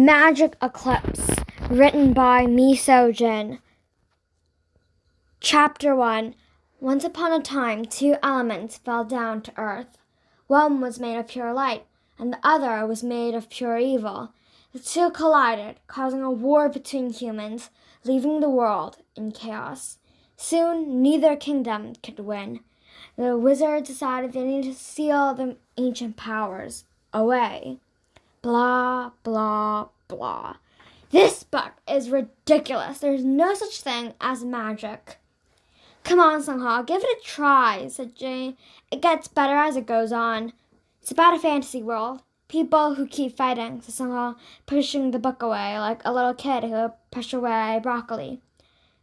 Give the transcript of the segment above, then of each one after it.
Magic Eclipse, written by Jin. Chapter 1. Once upon a time, two elements fell down to earth. One was made of pure light, and the other was made of pure evil. The two collided, causing a war between humans, leaving the world in chaos. Soon, neither kingdom could win. The wizards decided they needed to steal the ancient powers away. Blah, blah, blah. This book is ridiculous. There's no such thing as magic. Come on, Sungha, give it a try, said Jane. It gets better as it goes on. It's about a fantasy world. People who keep fighting, said Sungha, pushing the book away like a little kid who would push away broccoli.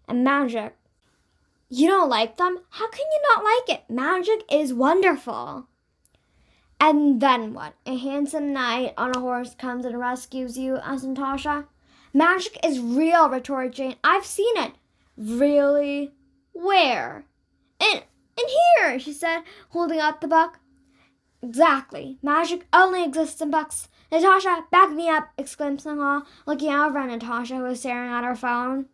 And magic. You don't like them? How can you not like it? Magic is wonderful. And then what? A handsome knight on a horse comes and rescues you, asked Natasha. Magic is real, retorted Jane. I've seen it. Really? Where? In here, she said, holding up the book. Exactly. Magic only exists in books. Natasha, back me up, exclaimed Sungha, looking over at Natasha, who was staring at her phone.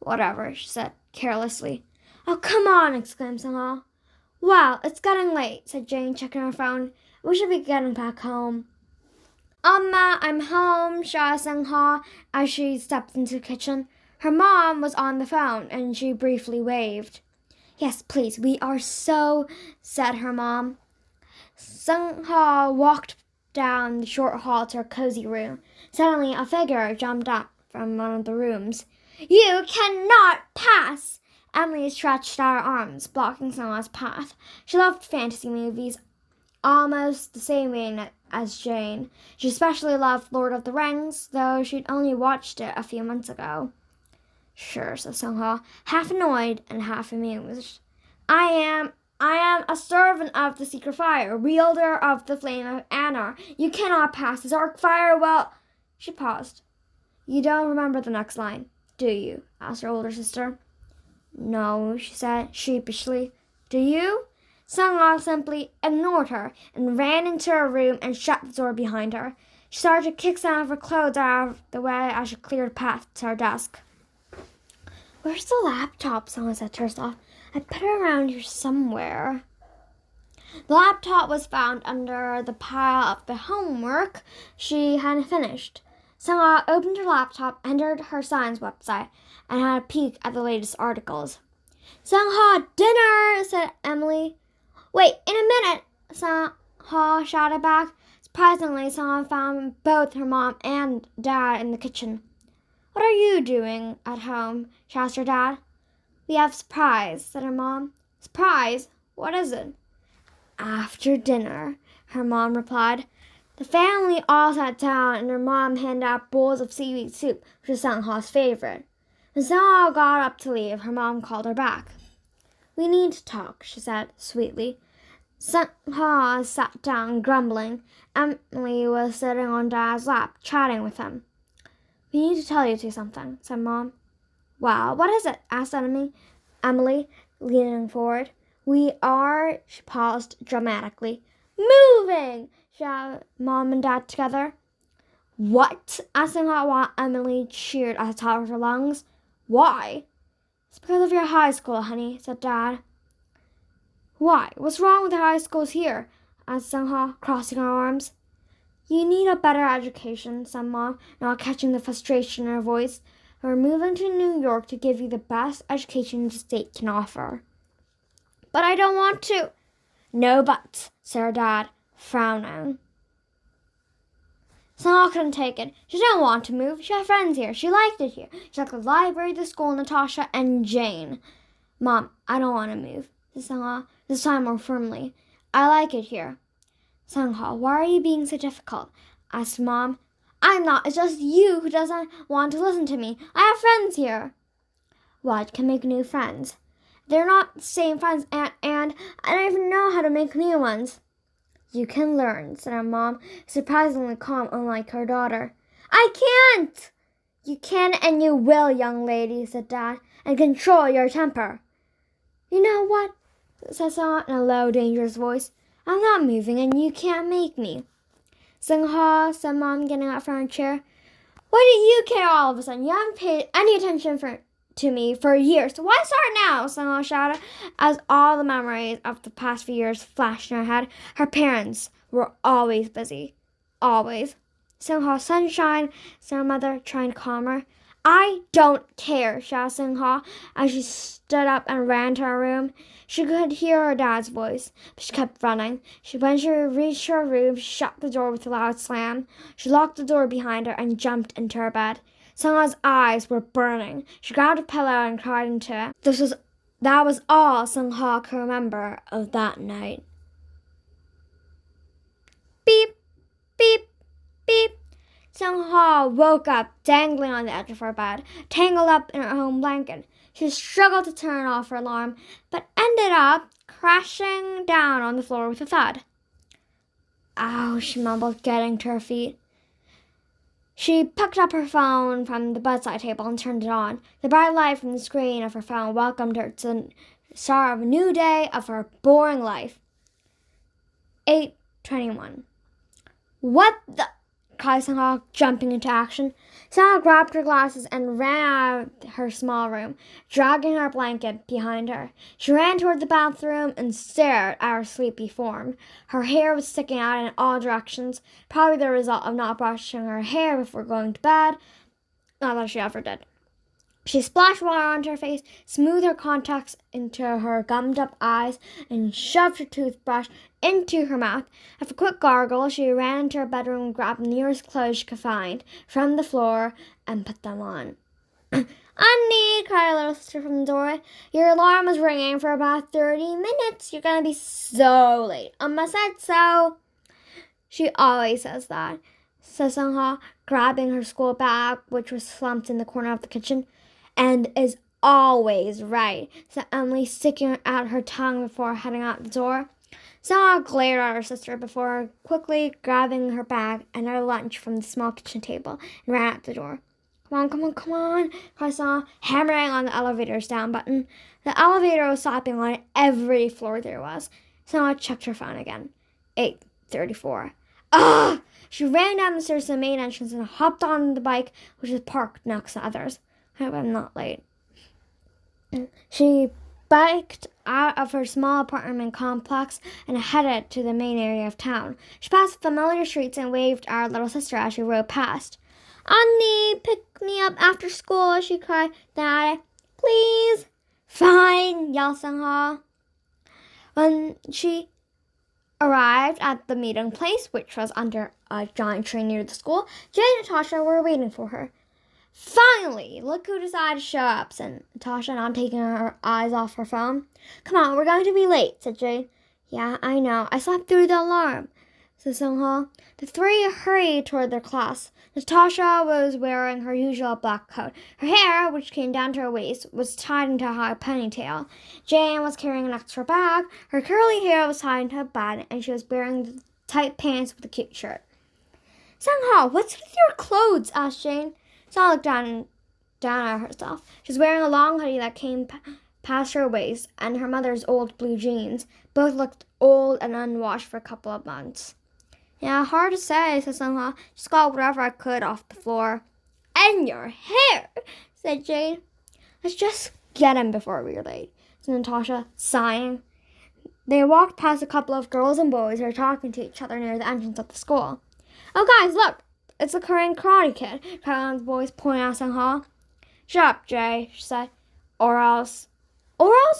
Whatever, she said, carelessly. Oh, come on, exclaimed Sungha. Wow, it's getting late, said Jane, checking her phone. We should be getting back home. Amma, I'm home, shouted Sungha as she stepped into the kitchen. Her mom was on the phone, and she briefly waved. Yes, please, we are so, said her mom. Sungha walked down the short hall to her cozy room. Suddenly, a figure jumped up from one of the rooms. You cannot pass! Emily stretched out her arms, blocking Sungha's path. She loved fantasy movies almost the same way as Jane. She especially loved Lord of the Rings, though she'd only watched it a few months ago. Sure, said Sungha, half annoyed and half amused. I am a servant of the secret fire, wielder of the flame of Anna. You cannot pass this arc fire. Well, she paused. You don't remember the next line, do you? Asked her older sister. No, she said sheepishly. Do you? Sungha simply ignored her and ran into her room and shut the door behind her. She started to kick some of her clothes out of the way as she cleared a path to her desk. Where's the laptop? Sungha said to herself. I put it around here somewhere. The laptop was found under the pile of the homework she hadn't finished. Sungha opened her laptop, entered her science website, and had a peek at the latest articles. Sungha, dinner, said Emily. Wait, in a minute, Sungha shouted back. Surprisingly, Sungha found both her mom and dad in the kitchen. What are you doing at home? She asked her dad. We have a surprise, said her mom. Surprise? What is it? After dinner, her mom replied. The family all sat down, and her mom handed out bowls of seaweed soup, which was Sungha's favorite. When Sungha got up to leave, her mom called her back. We need to talk, she said sweetly. Sungha sat down, grumbling. Emily was sitting on Dad's lap, chatting with him. We need to tell you something, said Mom. Well, what is it? Asked Emily, leaning forward. We are, she paused dramatically, moving, shouted Mom and Dad together. What? Asked Sungha while Emily cheered at the top of her lungs. Why? It's because of your high school, honey, said Dad. Why? What's wrong with the high schools here? Asked Sungha, crossing her arms. You need a better education, said Mom, not catching the frustration in her voice. We're moving to New York to give you the best education the state can offer. But I don't want to. No buts, said her dad, frowning. Sungha couldn't take it. She didn't want to move. She had friends here. She liked it here. She liked the library, the school, Natasha, and Jane. Mom, I don't want to move, said Sungha, this time more firmly. I like it here. Sungha, why are you being so difficult? Asked Mom. I'm not. It's just you who doesn't want to listen to me. I have friends here. Well, you can make new friends. They're not the same friends, and I don't even know how to make new ones. You can learn, said her mom, surprisingly calm, unlike her daughter. I can't! You can and you will, young lady, said Dad, and control your temper. You know what? Said Sungha in a low, dangerous voice. I'm not moving, and you can't make me. Sungha, said Mom, getting up from her chair. Why do you care all of a sudden? You haven't paid any attention to me for years. So why start now? Sungha shouted as all the memories of the past few years flashed in her head. Her parents were always busy. Always. Sungha sunshine, said her mother, trying to calm her. I don't care, shouted Sungha as she stood up and ran to her room. She could hear her dad's voice, but she kept running. When she reached her room, she shut the door with a loud slam. She locked the door behind her and jumped into her bed. Sungha's eyes were burning. She grabbed a pillow and cried into it. That was all Sungha could remember of that night. Beep, beep, beep. Sungha woke up dangling on the edge of her bed, tangled up in her own blanket. She struggled to turn off her alarm, but ended up crashing down on the floor with a thud. Ow, she mumbled, getting to her feet. She picked up her phone from the bedside table and turned it on. The bright light from the screen of her phone welcomed her to the start of a new day of her boring life. 8:21. What the? Cried Sungha, jumping into action. Sungha grabbed her glasses and ran out of her small room, dragging her blanket behind her. She ran toward the bathroom and stared at her sleepy form. Her hair was sticking out in all directions, probably the result of not brushing her hair before going to bed. Not that she ever did. She splashed water onto her face, smoothed her contacts into her gummed-up eyes, and shoved her toothbrush into her mouth. After a quick gargle, she ran into her bedroom and grabbed the nearest clothes she could find from the floor and put them on. "Annie," cried her little sister from the doorway, "your alarm was ringing for about 30 minutes. You're going to be so late. Amma said so." "She always says that," said Sungha, grabbing her school bag, which was slumped in the corner of the kitchen. "And is always right," said Emily, sticking out her tongue before heading out the door. Sungha glared at her sister before quickly grabbing her bag and her lunch from the small kitchen table and ran out the door. Come on, cried Sungha, hammering on the elevator's down button. The elevator was stopping on every floor there was. Sungha checked her phone again. 8:34. Ugh! She ran down the stairs to the main entrance and hopped on the bike, which was parked next to others. I hope I'm not late. She biked out of her small apartment complex and headed to the main area of town. She passed familiar streets and waved at her little sister as she rode past. "Annie, pick me up after school," she cried. "Dad, please." "Fine," yelled Sungha. When she arrived at the meeting place, which was under a giant tree near the school, Jay and Natasha were waiting for her. "Finally! Look who decided to show up," said Natasha, not taking her eyes off her phone. "Come on, we're going to be late," said Jade. "Yeah, I know. I slept through the alarm," said Sungha. The three hurried toward their class. Natasha was wearing her usual black coat. Her hair, which came down to her waist, was tied into a high ponytail. Jane was carrying an extra bag. Her curly hair was tied into a bun, and she was wearing tight pants with a cute shirt. "Sungha, what's with your clothes?" asked Jane. Sungha looked down at herself. She was wearing a long hoodie that came past her waist and her mother's old blue jeans. Both looked old and unwashed for a couple of months. "Yeah, hard to say," said Sungha. "Just got whatever I could off the floor." "And your hair," said Jane. "Let's just get him before we're late," said Natasha, sighing. They walked past a couple of girls and boys who were talking to each other near the entrance of the school. "Oh, guys, look! It's a Korean karate kid," cried one of the boys, pointing out Sungha. "Shut up, Jay," she said. Or else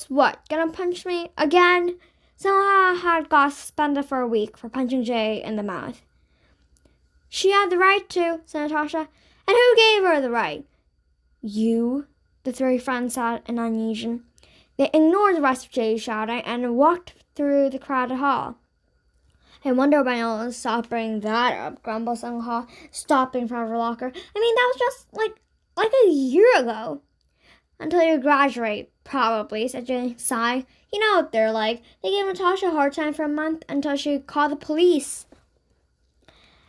what? Gonna punch me again?" Sungha had got suspended for a week for punching Jay in the mouth. "She had the right to," said Natasha. "And who gave her the right?" "You," the three friends said in unison. They ignored the rest of Jay's shouting and walked through the crowded hall. "I wonder when I'll stop bringing that up," grumbled Sungha, stopping in front of her locker. "I mean, that was just like a year ago." "Until you graduate, probably," said Jane, sighing. "You know what they're like. They gave Natasha a hard time for a month until she called the police."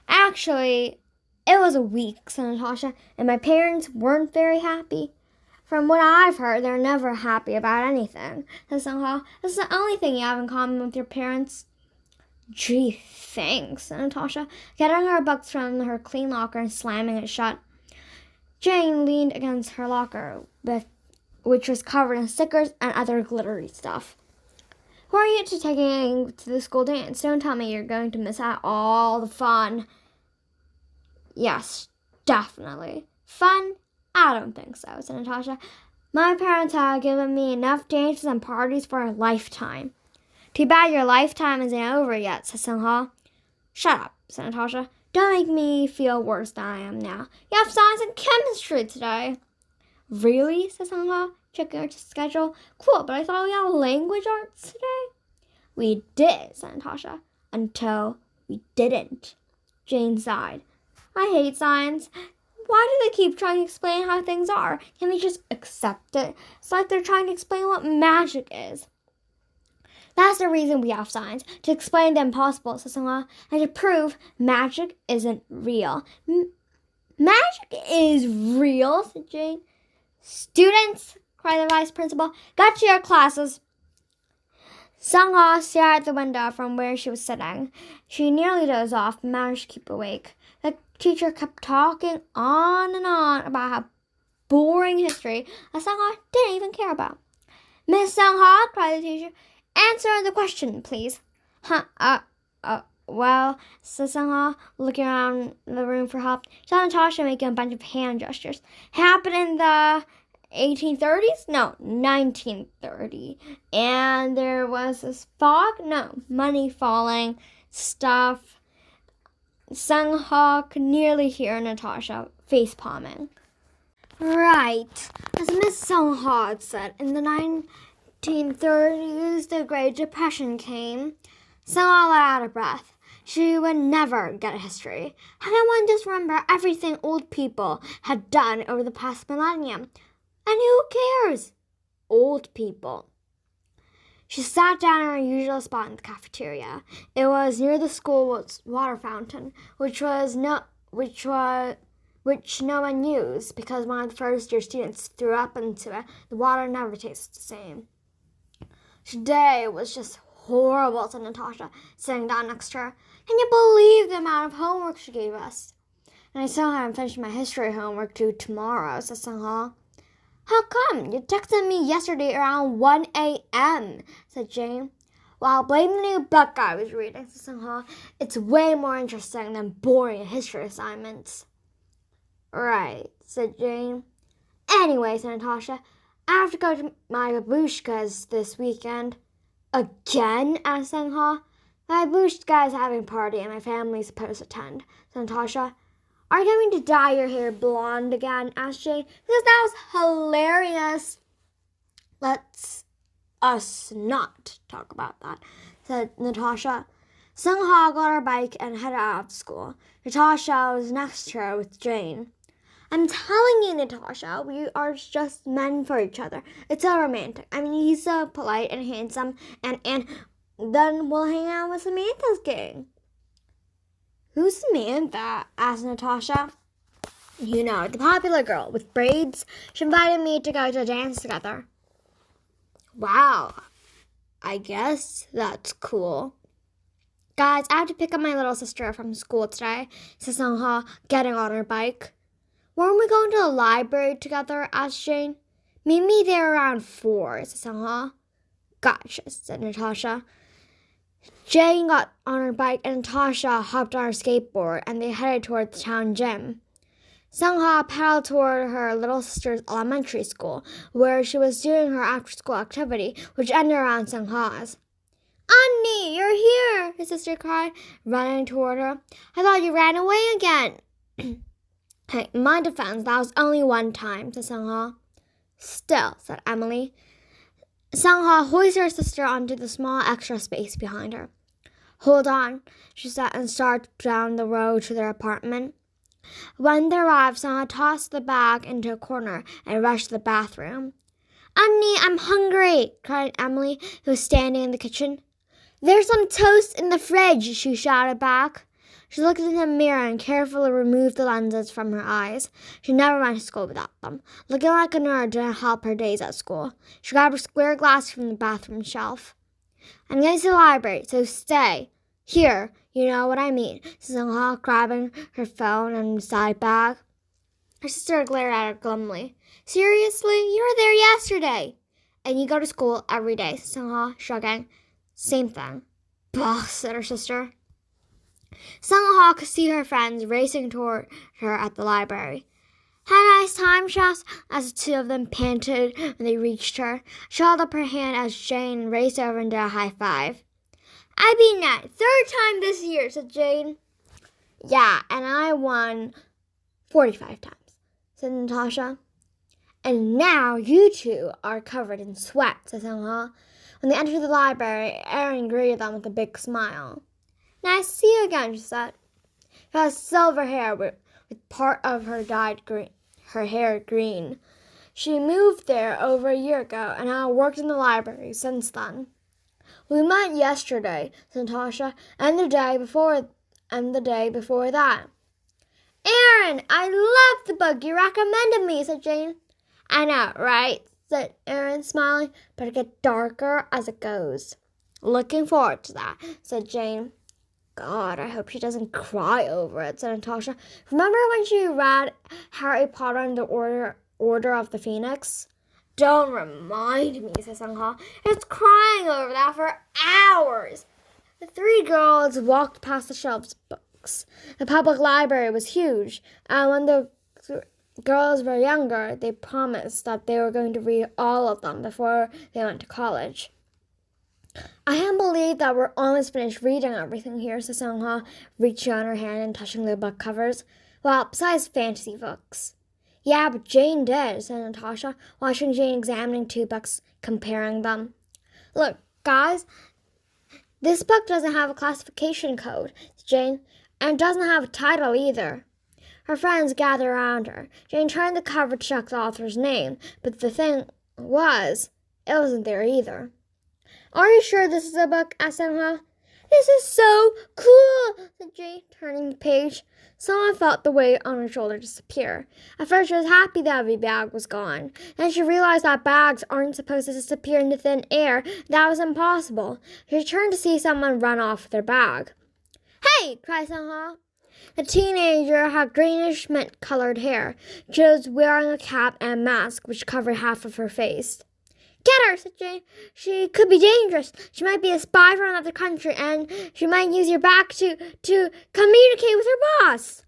"Actually, it was a week," said Natasha, "and my parents weren't very happy." "From what I've heard, they're never happy about anything," said Sungha. "This is the only thing you have in common with your parents." "Gee, thanks," said Natasha, getting her books from her clean locker and slamming it shut. Jane leaned against her locker, which was covered in stickers and other glittery stuff. Who are you taking to the school dance? Don't tell me you're going to miss out all the fun. Yes, definitely. Fun? I don't think so, said Natasha. My parents have given me enough dances and parties for a lifetime. Too bad your lifetime isn't over yet, said Sungha. Shut up, said Natasha. Don't make me feel worse than I am now. You have science and chemistry today. Really? Said Sungha, checking her schedule. Cool, but I thought we had language arts today. We did, said Natasha, until we didn't. Jane sighed. I hate science. Why do they keep trying to explain how things are? Can't they just accept it? It's like they're trying to explain what magic is. That's the reason we have science, to explain the impossible, said Sungha, and to prove magic isn't real. Magic is real, said Jane. Students, cried the vice principal, get to your classes. Sungha stared at the window from where she was sitting. She nearly dozed off, but managed to keep awake. The teacher kept talking on and on about how boring history that Sungha didn't even care about. Miss Sungha, cried the teacher, answer the question, please. Well, said Sungha, looking around the room for help. She saw Natasha making a bunch of hand gestures. Happened in the 1830s? No, 1930. And there was this fog? No, money falling, stuff. Sungha could nearly hear Natasha face-palming. Right, as Miss Sungha had said, in the 1930s, the Great Depression came. Sungha let out a breath. She would never get a history. How can one just remember everything old people had done over the past millennium? And who cares? Old people. She sat down in her usual spot in the cafeteria. It was near the school's water fountain, which no one used because one of the first-year students threw up into it. The water never tasted the same. Today was just horrible, said Natasha, sitting down next to her. Can you believe the amount of homework she gave us? And I still haven't finished my history homework due tomorrow, said Sungha. How come? You texted me yesterday around 1 a.m., said Jane. Well, blame the new book I was reading, said Sungha. It's way more interesting than boring history assignments. Right, said Jane. Anyway, said Natasha, I have to go to my babushka's this weekend. Again? Asked Sungha. My babushka is having a party and my family's supposed to attend, said Natasha. Are you going to dye your hair blonde again? Asked Jane. Because that was hilarious. Let's us not talk about that, said Natasha. Sungha got her bike and headed out of school. Natasha was next to her with Jane. I'm telling you, Natasha, we are just meant for each other. It's so romantic. I mean, he's so polite and handsome, and then we'll hang out with Samantha's gang. Who's Samantha? Asked Natasha. You know, the popular girl with braids. She invited me to go to a dance together. Wow, I guess that's cool. Guys, I have to pick up my little sister from school today, said Sungha, getting on her bike. Weren't we going to the library together? Asked Jane. Meet me there around 4, said Sungha. Gotcha, said Natasha. Jane got on her bike and Natasha hopped on her skateboard and they headed toward the town gym. Sungha pedaled toward her little sister's elementary school, where she was doing her after-school activity, which ended around Sungha's. Annie, you're here, his sister cried, running toward her. I thought you ran away again. Hey, in my defense, that was only one time, said Sungha. Still, said Emily. Sungha hoisted her sister onto the small extra space behind her. Hold on, she said, and started down the road to their apartment. When they arrived, Sungha tossed the bag into a corner and rushed to the bathroom. Annie, I'm hungry, cried Emily, who was standing in the kitchen. There's some toast in the fridge, she shouted back. She looked in the mirror and carefully removed the lenses from her eyes. She never went to school without them. Looking like a nerd didn't help her days at school. She grabbed her square glass from the bathroom shelf. I'm going to the library, so stay. Here, you know what I mean, said Sungha, grabbing her phone and side bag. Her sister glared at her glumly. Seriously? You were there yesterday. And you go to school every day, said Sung-ha, shrugging. Same thing. Bah, said her sister. Sung-ha could see her friends racing toward her at the library. Had a nice time, she asked, as the two of them panted when they reached her. She held up her hand as Jane raced over and did a high five. I beat Nat, third time this year, said Jane. Yeah, and I won 45 times, said Natasha. And now you two are covered in sweat, said Sung-ha. When they entered the library, Erin greeted them with a big smile. Nice to see you again, she said. She has silver hair with part of her hair green. She moved there over a year ago and has worked in the library since then. We met yesterday, said Natasha, and the day before that. Erin, I love the book you recommended me, said Jane. I know, right? Said Erin, smiling, but it gets darker as it goes. Looking forward to that, said Jane. God, I hope she doesn't cry over it, said Natasha. Remember when she read Harry Potter and the Order of the Phoenix? Don't remind me, said Sung-ha. It's crying over that for hours. The three girls walked past the shelves of books. The public library was huge, and when the girls were younger, they promised that they were going to read all of them before they went to college. I can't believe that we're almost finished reading everything here, said Sung-ha, reaching on her hand and touching the book covers. Well, besides fantasy books. Yeah, but Jane did, said Natasha, watching Jane examining two books, comparing them. Look, guys, this book doesn't have a classification code, said Jane, and it doesn't have a title either. Her friends gathered around her. Jane turned the cover to check the author's name, but the thing was, it wasn't there either. Are you sure this is a book? Asked Sung-ha. This is so cool, said Jane, turning the page. Someone felt the weight on her shoulder disappear. At first she was happy that the bag was gone. Then she realized that bags aren't supposed to disappear into thin air. That was impossible. She turned to see someone run off with their bag. Hey! Cried Sung-ha. The teenager had greenish mint-colored hair. She was wearing a cap and mask, which covered half of her face. Get her, said Jane. She could be dangerous. She might be a spy from another country, and she might use your back to communicate with her boss.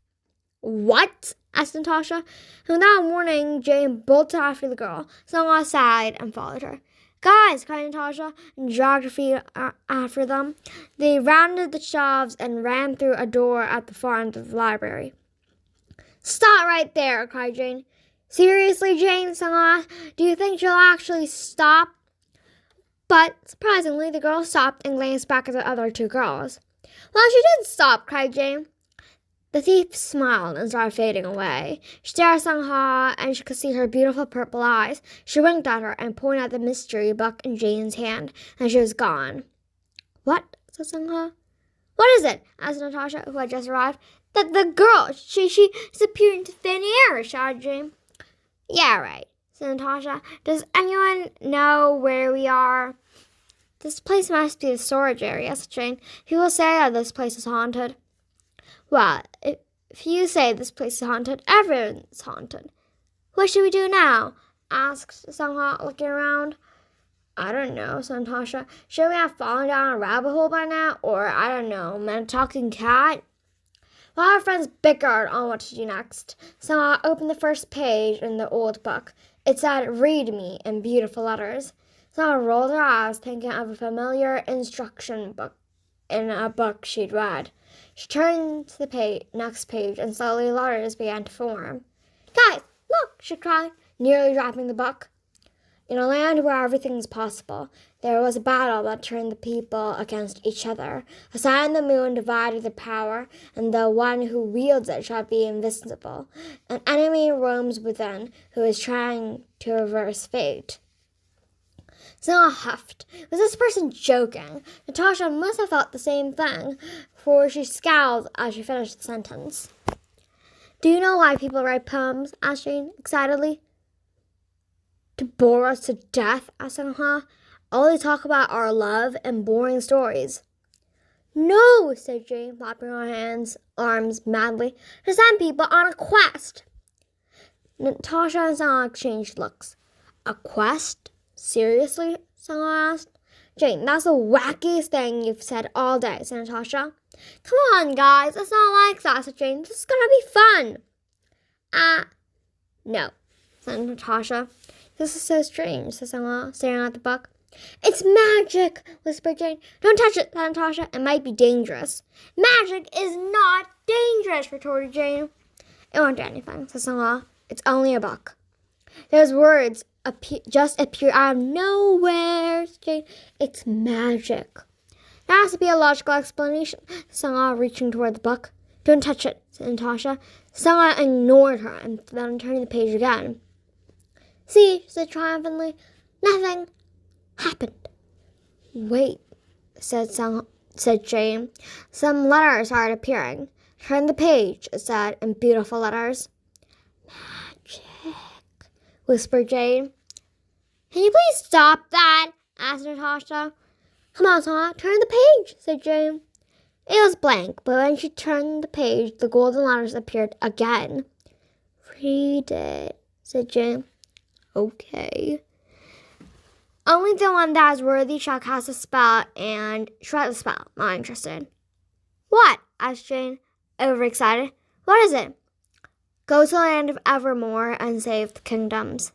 What? Asked Natasha. And without warning, Jane bolted after the girl. Sung-ha sighed and followed her. Guys, cried Natasha, and dragged her feet after them. They rounded the shelves and ran through a door at the far end of the library. Stop right there, cried Jane. Seriously, Jane, Sung-ha, do you think she'll actually stop? But, surprisingly, the girl stopped and glanced back at the other two girls. Well, she did stop, cried Jane. The thief smiled and started fading away. She stared at Sung-ha, and she could see her beautiful purple eyes. She winked at her and pointed at the mystery book in Jane's hand, and she was gone. What? Said Sung-ha. What is it? Asked Natasha, who had just arrived. The girl, she disappeared into thin air, shouted Jane. Yeah, right, said Natasha. Does anyone know where we are? This place must be the storage area, said Jane. People say that this place is haunted. Well, if you say this place is haunted, everyone's haunted. What should we do now? Asked Sung-ha, looking around. I don't know, said Natasha. Should we have fallen down a rabbit hole by now? Or, I don't know, met a talking cat? While our friends bickered on what to do next, Sung-ha opened the first page in the old book. It said, Read me, in beautiful letters. Sung-ha rolled her eyes, thinking of a familiar instruction book in a book she'd read. She turned to the next page, and slowly letters began to form. Guys, look, she cried, nearly dropping the book. In a land where everything is possible, there was a battle that turned the people against each other. A sign on the moon divided the power, and the one who wields it shall be invincible. An enemy roams within, who is trying to reverse fate. Sung-ha huffed. Was this person joking? Natasha must have felt the same thing, for she scowled as she finished the sentence. Do you know why people write poems? Asked Jane excitedly. To bore us to death? Asked Sung-ha. All they talk about are love and boring stories. No, said Jane, clapping her arms madly. To send people on a quest. Natasha and Sung-ha exchanged looks. A quest? Seriously? Sung-ha asked. Jane, that's the wackiest thing you've said all day, said Natasha. Come on, guys, it's not like that, said Jane. This is gonna be fun. No, said Natasha. This is so strange, said Sung-ha, staring at the book. It's magic, whispered Jane. Don't touch it, said Natasha. It might be dangerous. Magic is not dangerous, retorted Jane. It won't do anything, said Sung-ha. It's only a book. Those words just appear out of nowhere, said Jane. It's magic. There has to be a logical explanation, Sung-ha, reaching toward the book. Don't touch it, said Natasha. Sung-ha ignored her and then turned the page again. See, she said triumphantly, nothing happened. Wait, said Jane. Some letters started appearing. Turn the page, it said in beautiful letters. Magic, whispered Jane. Can you please stop that? Asked Natasha. Come on, Sung-ha, turn the page, said Jane. It was blank, but when she turned the page, the golden letters appeared again. Read it, said Jane. Okay. Only the one that is worthy shall cast a spell and shred the spell. Not interested. What? Asked Jane, overexcited. What is it? Go to the land of Evermore and save the kingdoms.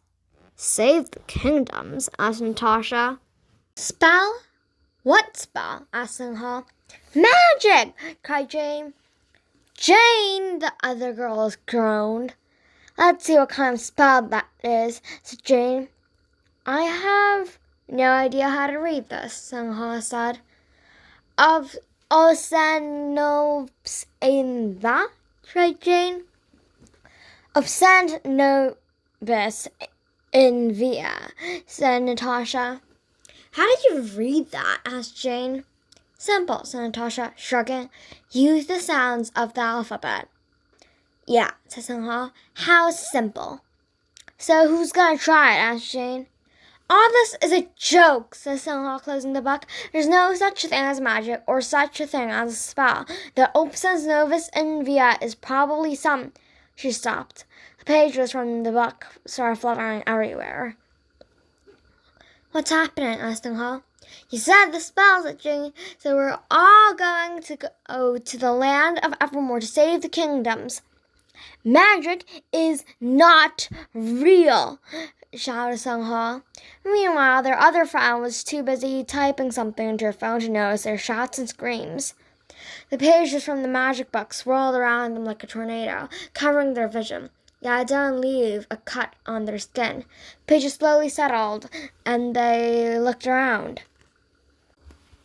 Save the kingdoms? Asked Natasha. Spell? What spell? Asked Sung-ha. Magic! Cried Jane. Jane, the other girls groaned. Let's see what kind of spell that is, said Jane. I have no idea how to read this, Sung-ha said. Of Oceanopes in that? Cried Jane. Oceanopes in via, said Natasha. How did you read that? Asked Jane. Simple, said Natasha, shrugging. Use the sounds of the alphabet. Yeah, said Sung-ha. How simple. So who's gonna try it? Asked Jane. All this is a joke, said Sung-ha, closing the book. There's no such thing as magic or such a thing as a spell. The Opus Novus in via is probably some. She stopped. The pages from the book started fluttering everywhere. What's happening? Asked Sung-ha. You said the spell, said Jane. So we're all going to go to the land of Evermore to save the kingdoms. Magic is not real, shouted Sung-ha. Meanwhile, their other friend was too busy typing something into her phone to notice their shouts and screams. The pages from the magic book swirled around them like a tornado, covering their vision. Yet it didn't leave a cut on their skin. Pages slowly settled, and they looked around.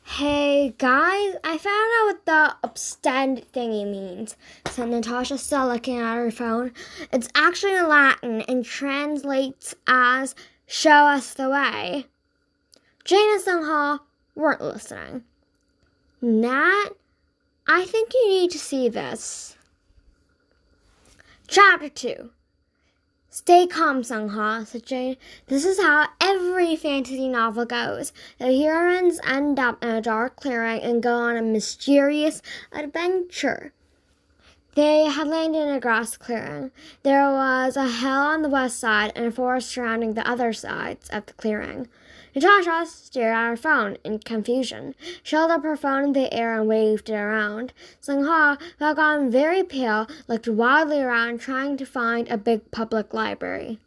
Hey, guys, I found out what the abstand thingy means, said Natasha, still looking at her phone. It's actually in Latin and translates as show us the way. Jane and Sung-ha weren't listening. Nat, I think you need to see this. Chapter 2. Stay calm, Sung-ha, said Jane. This is how every fantasy novel goes. The heroines end up in a dark clearing and go on a mysterious adventure. They had landed in a grass clearing. There was a hill on the west side and a forest surrounding the other sides of the clearing. Natasha stared at her phone in confusion. She held up her phone in the air and waved it around. Sung-ha, who had gotten very pale, looked wildly around, trying to find a big public library.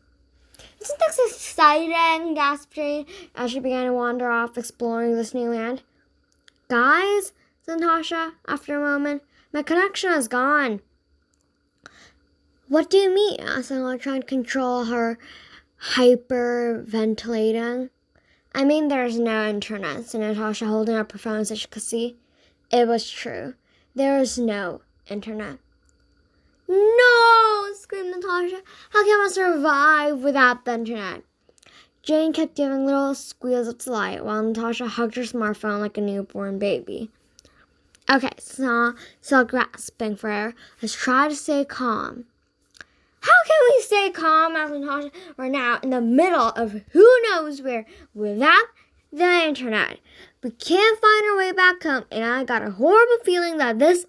Isn't this exciting? Gasped Jane as she began to wander off, exploring this new land. Guys, said Natasha after a moment, my connection is gone. What do you mean? Asked Sung-ha, trying to control her hyperventilating. I mean, there's no internet, said Natasha, holding up her phone so she could see. It was true. There was no internet. No, screamed Natasha. How can I survive without the internet? Jane kept giving little squeals of delight while Natasha hugged her smartphone like a newborn baby. Okay, still grasping for air. Let's try to stay calm. How can we stay calm, asked Natasha? We're now in the middle of who knows where without the internet. We can't find our way back home, and I got a horrible feeling that this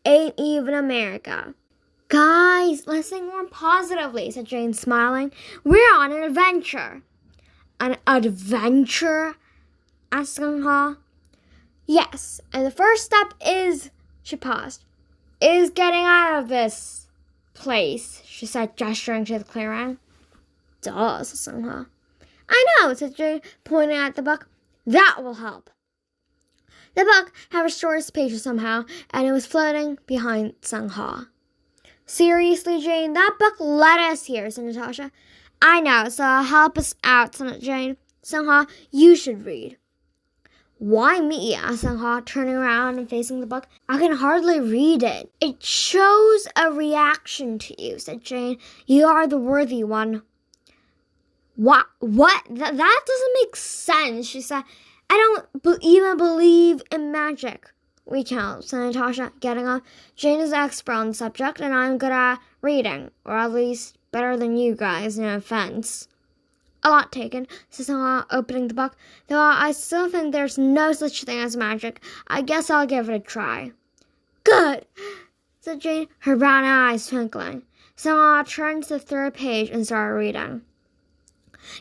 ain't even America. Guys, let's think more positively, said Jane, smiling. We're on an adventure. An adventure? Asked Sung-ha. Yes, and the first step is, she paused, is getting out of this place, she said, gesturing to the clearing. Duh, said Sung-ha. I know, said Jane, pointing at the book. That will help. The book had restored its pages somehow, and it was floating behind Sung-ha. Seriously, Jane, that book led us here, said Natasha. I know, so help us out, said Jane. Sung-ha, you should read. Why me? Asked Sung-ha, turning around and facing the book. I can hardly read it. It shows a reaction to you, said Jane. You are the worthy one. What? That doesn't make sense, she said. I don't even believe in magic. We can't, said Natasha, getting up. Jane is an expert on the subject, and I'm good at reading, or at least better than you guys, no offense. A lot taken, said Sung-ha, opening the book. Though I still think there's no such thing as magic. I guess I'll give it a try. Good, said Jane, her brown eyes twinkling. Sung-ha turned to the third page and started reading.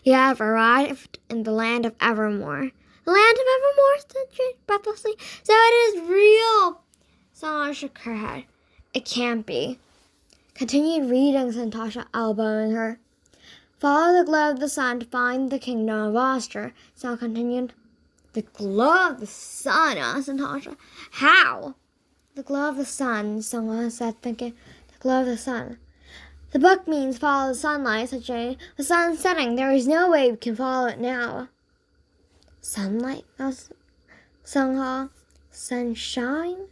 You have arrived in the land of Evermore. The land of Evermore, said Jane breathlessly. So it is real. Sung-ha shook her head. It can't be. Continued reading, said Natasha, elbowing her. Follow the glow of the sun to find the kingdom of Austria, Sung continued. The glow of the sun, asked Natasha. How? The glow of the sun, Sung said, thinking. The glow of the sun. The book means follow the sunlight, said Jane. The sun's setting. There is no way we can follow it now. Sunlight? Asked Sung-ha. Sunshine?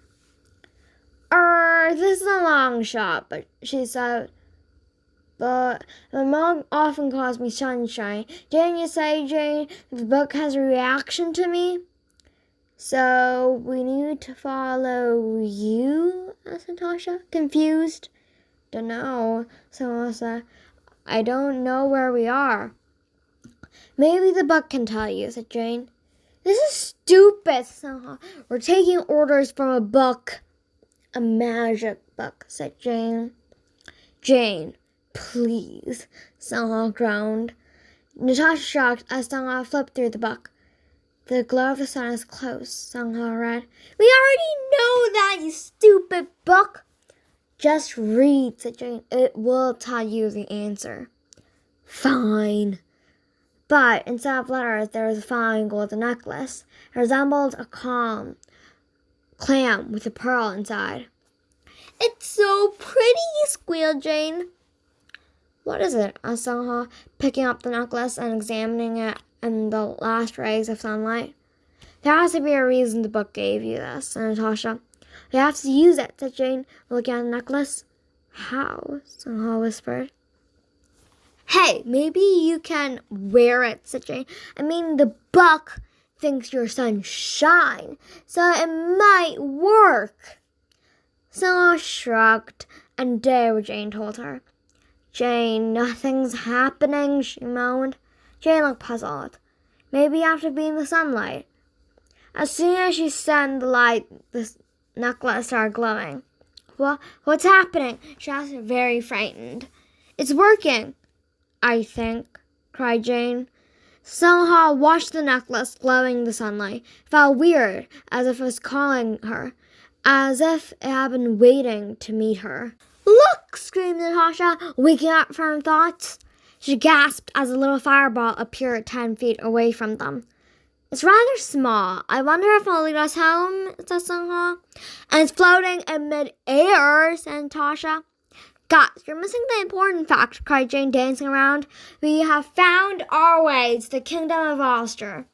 This is a long shot, but she said. But my mom often calls me sunshine. Didn't you say, Jane, the book has a reaction to me? So we need to follow you? Asked Natasha, confused. Dunno, someone said. I don't know where we are. Maybe the book can tell you, said Jane. This is stupid, Sung-ha. We're taking orders from a book. A magic book, said Jane. Jane, please, Sung-ha groaned. Natasha shocked as Sung-ha flipped through the book. The glow of the sun is close, Sung-ha read. We already know that, you stupid book. Just read, said Jane. It will tell you the answer. Fine. But instead of letters, there was a fine golden necklace. It resembled a clam with a pearl inside. It's so pretty, squealed Jane. What is it? Asked Sung-ha, picking up the necklace and examining it in the last rays of sunlight. There has to be a reason the book gave you this, said Natasha. We have to use it, said Jane, looking at the necklace. How? Sung-ha whispered. Hey, maybe you can wear it, said Jane. I mean, the book thinks you're sunshine, so it might work. Sung-ha shrugged and did what Jane told her. Jane, nothing's happening, she moaned. Jane looked puzzled. Maybe you have to be in the sunlight. As soon as she said the light, the necklace started glowing. What's happening? She asked, very frightened. It's working, I think, cried Jane. Sung-ha watched the necklace glowing in the sunlight. It felt weird, as if it was calling her, as if it had been waiting to meet her. Look! Screamed Natasha, waking up from her thoughts. She gasped as a little fireball appeared 10 feet away from them. It's rather small. I wonder if it'll lead us home, said Sung-ha. And it's floating in mid-air, said Natasha. Guys, you're missing the important fact, cried Jane, dancing around. We have found our way to the kingdom of Austria.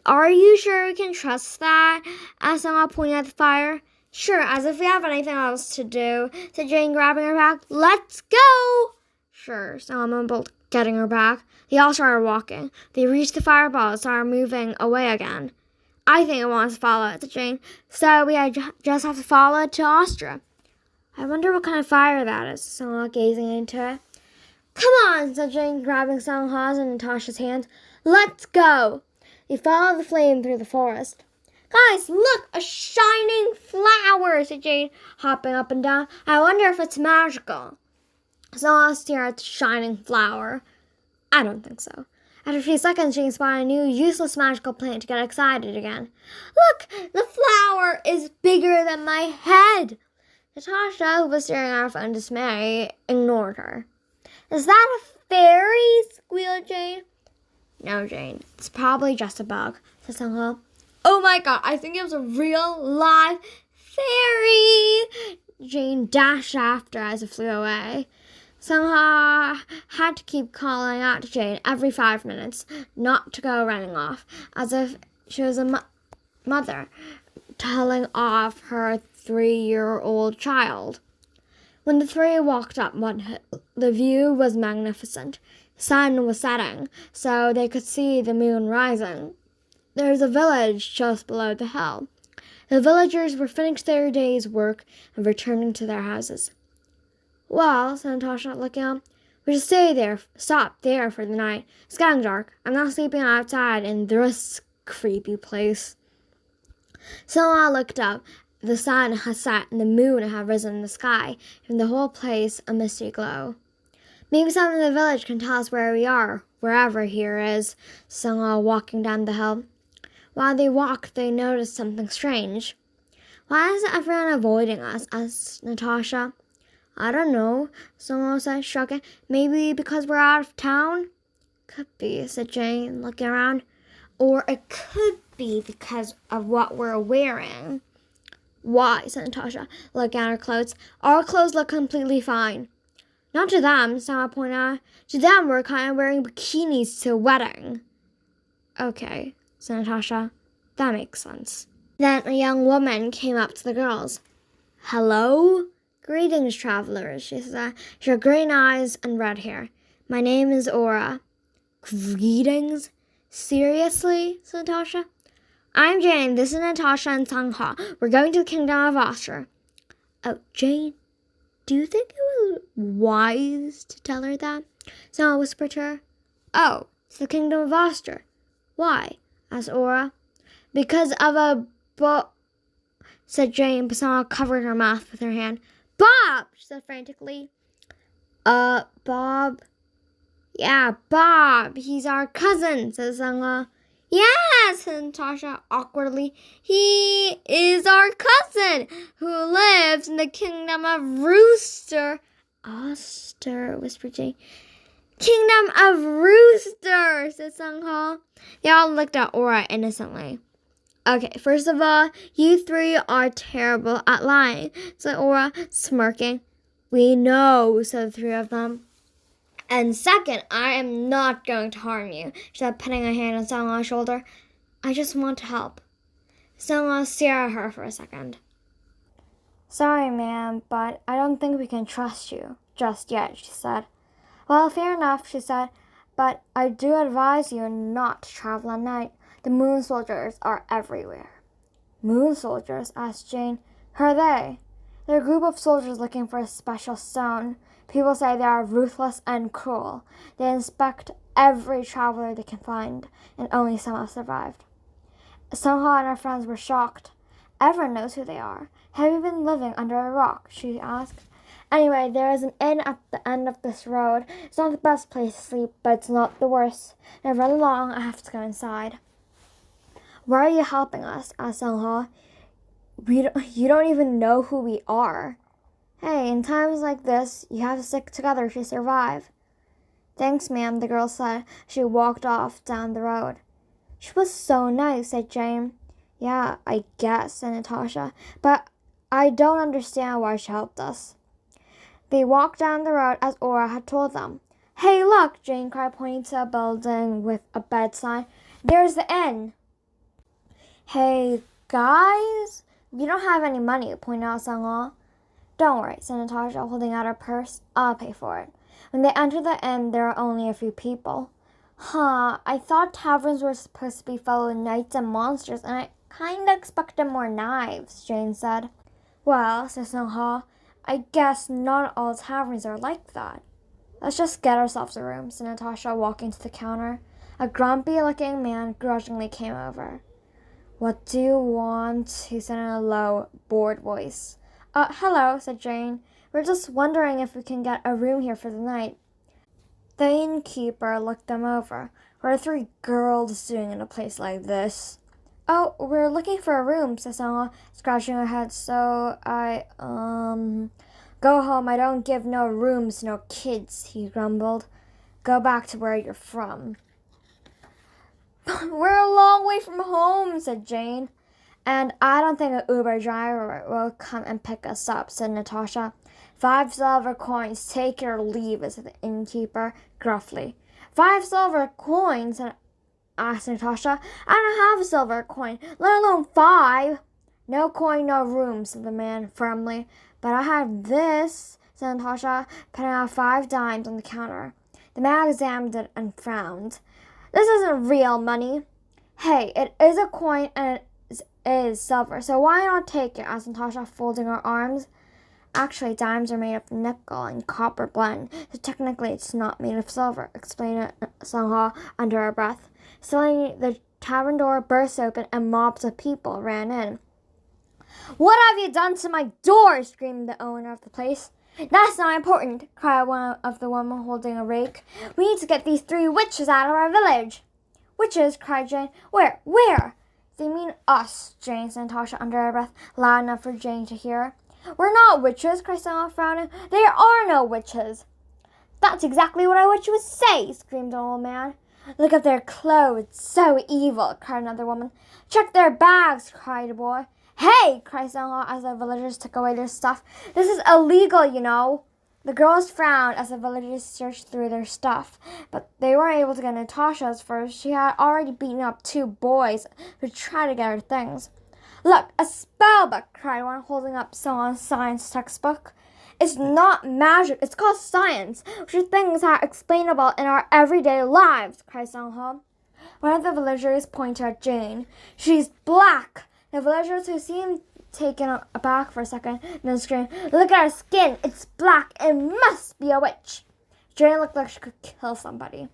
Are you sure we can trust that? Asked Sung-ha, pointing at the fire. Sure, as if we have anything else to do, said Jane, grabbing her bag. Let's go! Sure, Sung-ha mumbled, getting her back. They all started walking. They reached the fireball and started moving away again. I think it wants to follow it, said Jane. So we just have to follow it to Austria. I wonder what kind of fire that is, Sung-ha gazing into it. Come on, said Jane, grabbing Sung-ha's and Natasha's hands. Let's go! They followed the flame through the forest. Guys, look, a shining flower, said Jane, hopping up and down. I wonder if it's magical. Sangha stared at the shining flower. I don't think so. After a few seconds, Jane spotted a new useless magical plant to get excited again. Look, the flower is bigger than my head. Natasha, who was staring at her in dismay, ignored her. Is that a fairy? Squealed Jane. No, Jane. It's probably just a bug, said Sangha. Oh my god, I think it was a real live fairy. Jane dashed after as it flew away. Sangha had to keep calling out to Jane every 5 minutes not to go running off, as if she was a mother telling off her 3-year-old child. When the three walked up one hill, the view was magnificent. The sun was setting, so they could see the moon rising. There was a village just below the hill. The villagers were finished their day's work and returning to their houses. Well, said Natasha, looking up, we should stop there for the night. It's getting dark. I'm not sleeping outside in this creepy place. Sangha looked up. The sun had set and the moon had risen in the sky, giving the whole place a misty glow. Maybe someone in the village can tell us where we are, wherever here is, Sangha, walking down the hill. While they walked, they noticed something strange. Why is everyone avoiding us? Asked Natasha. I don't know, Sangha said, shrugging. Maybe because we're out of town? Could be, said Jane, looking around. Or it could be because of what we're wearing. Why, said Natasha, looking at her clothes. Our clothes look completely fine. Not to them, Sangha pointed out. To them, we're kind of wearing bikinis to a wedding. Okay, said Natasha. That makes sense. Then a young woman came up to the girls. Hello? Greetings, travelers, she said. She had green eyes and red hair. My name is Aura. Greetings? Seriously? Said Natasha. I'm Jane. This is Natasha and Sangha. We're going to the Kingdom of Austria. Oh, Jane, do you think it was wise to tell her that? Sangha whispered to her. Oh, it's the Kingdom of Austria. Why? Asked Aura. Because of a said Jane, but Sangha covered her mouth with her hand. Bob, she said frantically. Bob? Yeah, Bob. He's our cousin, said Sangha. Yes, said Natasha awkwardly. He is our cousin who lives in the Kingdom of Oster, whispered Jane. Kingdom of Rooster, said Sangha. They all looked at Aura innocently. Okay, first of all, you three are terrible at lying, said Aura, smirking. We know, said the three of them. And second, I am not going to harm you, she said, putting a hand on Sangha's shoulder. I just want to help. Sangha stared at her for a second. Sorry, ma'am, but I don't think we can trust you just yet, she said. Well, fair enough, she said, but I do advise you not to travel at night. The moon soldiers are everywhere. Moon soldiers? Asked Jane. Who are they? They're a group of soldiers looking for a special stone. People say they are ruthless and cruel. They inspect every traveler they can find, and only some have survived. Sangha and her friends were shocked. Everyone knows who they are. Have you been living under a rock? She asked. Anyway, there is an inn at the end of this road. It's not the best place to sleep, but it's not the worst. They're really long. I have to go inside. Why are you helping us? Asked Sangha. You don't even know who we are. Hey, in times like this, you have to stick together to survive. Thanks, ma'am, the girl said. She walked off down the road. She was so nice, said Jane. Yeah, I guess, said Natasha. But I don't understand why she helped us. They walked down the road as Aura had told them. Hey, look, Jane cried, pointing to a building with a bed sign. There's the inn. Hey, guys, we don't have any money, pointed out Sangha. Don't worry, said Natasha, holding out her purse. I'll pay for it. When they entered the inn, there were only a few people. I thought taverns were supposed to be full of knights and monsters, and I kind of expected more knives, Jane said. Well, said Sangha, I guess not all taverns are like that. Let's just get ourselves a room, said Natasha, walking to the counter. A grumpy-looking man grudgingly came over. What do you want? He said in a low, bored voice. Hello, said Jane. We're just wondering if we can get a room here for the night. The innkeeper looked them over. What are three girls doing in a place like this? Oh, we're looking for a room, said Sangha, scratching her head. So go home. I don't give no rooms, no kids, he grumbled. Go back to where you're from. We're a long way from home, said Jane. And I don't think an Uber driver will come and pick us up, said Natasha. 5 silver coins, take it or leave it, said the innkeeper gruffly. 5 silver coins, asked Natasha. I don't have a silver coin, let alone 5. No coin, no room, said the man firmly. But I have this, said Natasha, putting out 5 dimes on the counter. The man examined it and frowned. This isn't real money. Hey, it is a coin and it is silver, so why not take it? Asked Natasha, folding her arms. Actually, dimes are made of nickel and copper blend, so technically it's not made of silver, explained Sangha under her breath. Suddenly, the tavern door burst open and mobs of people ran in. What have you done to my door? Screamed the owner of the place. That's not important, cried one of the women holding a rake. We need to get these 3 witches out of our village. Witches? Cried Jane. Where? Where? They mean us, Jane said Natasha under her breath, loud enough for Jane to hear. We're not witches, cried Stella, frowning. There are no witches. That's exactly what I wish you would say, screamed the old man. Look at their clothes, so evil, cried another woman. Check their bags, cried a boy. Hey, cried Stella as the villagers took away their stuff. This is illegal, you know. The girls frowned as the villagers searched through their stuff, but they weren't able to get Natasha's for she had already beaten up 2 boys who tried to get her things. Look, a spell book, cried one, holding up someone's science textbook. It's not magic, it's called science, which are things that are explainable in our everyday lives, cried Sangha. One of the villagers pointed at Jane. She's black. The villagers, who seemed taken aback for a second, then screamed, Look at her skin, it's black, it must be a witch. Jane looked like she could kill somebody.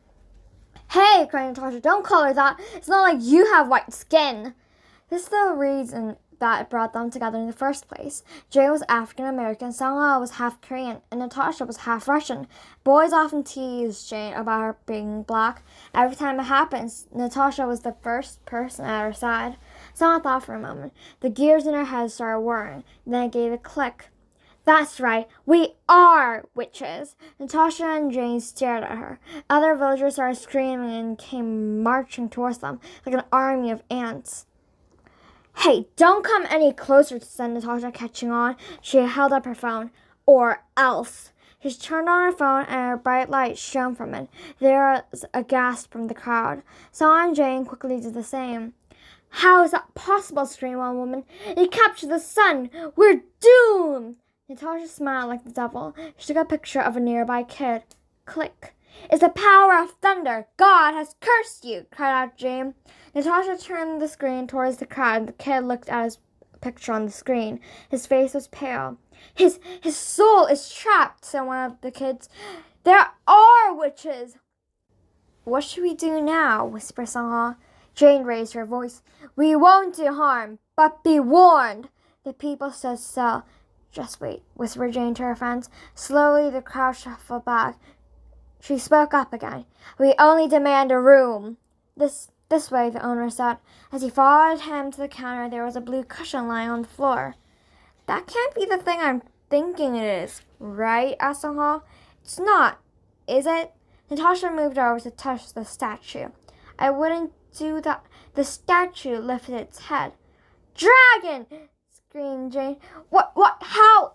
Hey, cried Natasha, don't call her that. It's not like you have white skin. This is the reason that brought them together in the first place. Jane was African American, Sangha was half Korean, and Natasha was half Russian. Boys often teased Jane about her being black. Every time it happens, Natasha was the first person at her side. Sangha thought for a moment. The gears in her head started whirring. Then it gave a click. That's right, we are witches. Natasha and Jane stared at her. Other villagers started screaming and came marching towards them like an army of ants. Hey, don't come any closer, said Natasha, catching on. She held up her phone. Or else. She turned on her phone and a bright light shone from it. There was a gasp from the crowd. Sangha and Jane quickly did the same. How is that possible? Screamed one woman. They captured the sun. We're doomed. Natasha smiled like the devil. She took a picture of a nearby kid. Click. It's the power of thunder. God has cursed you, cried out Jane. Natasha turned the screen towards the crowd. The kid looked at his picture on the screen. His face was pale. His soul is trapped, said one of the kids. There are witches. What should we do now? Whispered Sangha. Jane raised her voice. We won't do harm, but be warned. The people stood still. Just wait, whispered Jane to her friends. Slowly the crowd shuffled back. She spoke up again. We only demand a room. This way, the owner said. As he followed him to the counter, there was a blue cushion lying on the floor. That can't be the thing I'm thinking it is, right? Asked Sangha. It's not, is it? Natasha moved over to touch the statue. I wouldn't do that. The statue lifted its head. Dragon! Screamed Jane. What, how?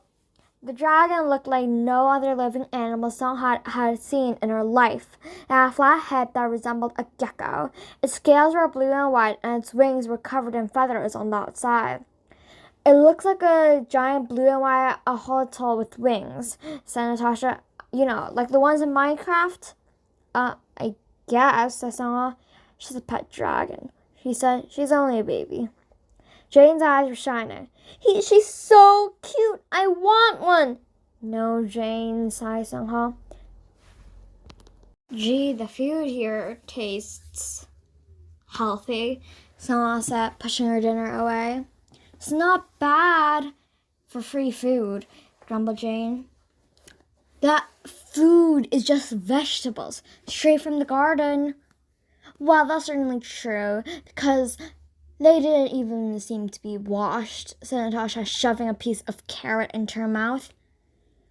The dragon looked like no other living animal Sangha had seen in her life. It had a flat head that resembled a gecko. Its scales were blue and white, and its wings were covered in feathers on the outside. It looks like a giant blue and white axolotl with wings, said Natasha. You know, like the ones in Minecraft? I guess, said Sangha. She's a pet dragon. She said she's only a baby. Jane's eyes were shining. She's so cute. I want one. No, Jane, sighed Sangha. Gee, the food here tastes healthy. Sangha said, pushing her dinner away. It's not bad for free food, grumbled Jane. That food is just vegetables, straight from the garden. Well, that's certainly true, because they didn't even seem to be washed, said Natasha, shoving a piece of carrot into her mouth.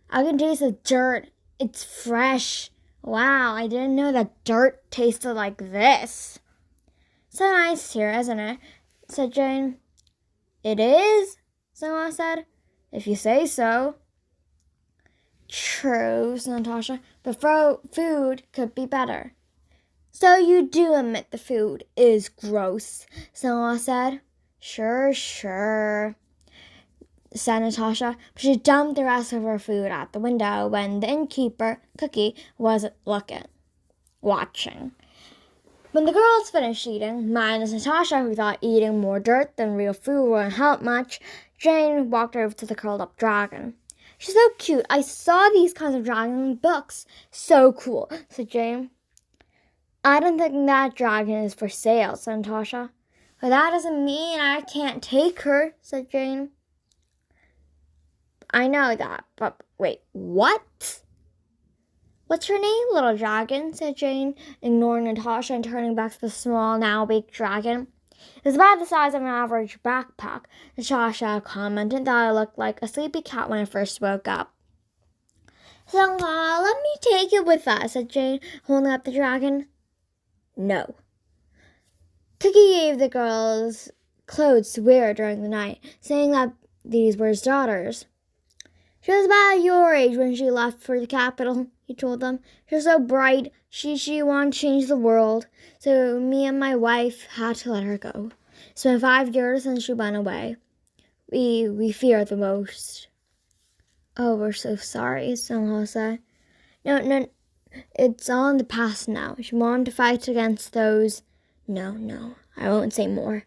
I can taste the dirt. It's fresh. Wow, I didn't know that dirt tasted like this. So nice here, isn't it? Said Jane. It is, Sangha said. If you say so. True, said Natasha, but food could be better. So you do admit the food is gross, Sangha said. Sure, said Natasha, but she dumped the rest of her food out the window when the innkeeper, Cookie, wasn't watching. When the girls finished eating, minus Natasha, who thought eating more dirt than real food wouldn't help much, Jane walked over to the curled-up dragon. She's so cute. I saw these kinds of dragons in books. So cool, said Jane. I don't think that dragon is for sale, said Natasha. But that doesn't mean I can't take her, said Jane. I know that, but wait, what? What's your name, little dragon? Said Jane, ignoring Natasha and turning back to the small, now-baked dragon. It was about the size of an average backpack. Natasha commented that it looked like a sleepy cat when it first woke up. Sangha, let me take it with us, said Jane, holding up the dragon. No. Cookie gave the girls clothes to wear during the night, saying that these were his daughters. She was about your age when she left for the capital, he told them. She was so bright, she wanted to change the world, so me and my wife had to let her go. It's been 5 years since she went away. We fear the most. Oh, we're so sorry, Sangha said. No, it's all in the past now. She wanted to fight against those. No, I won't say more.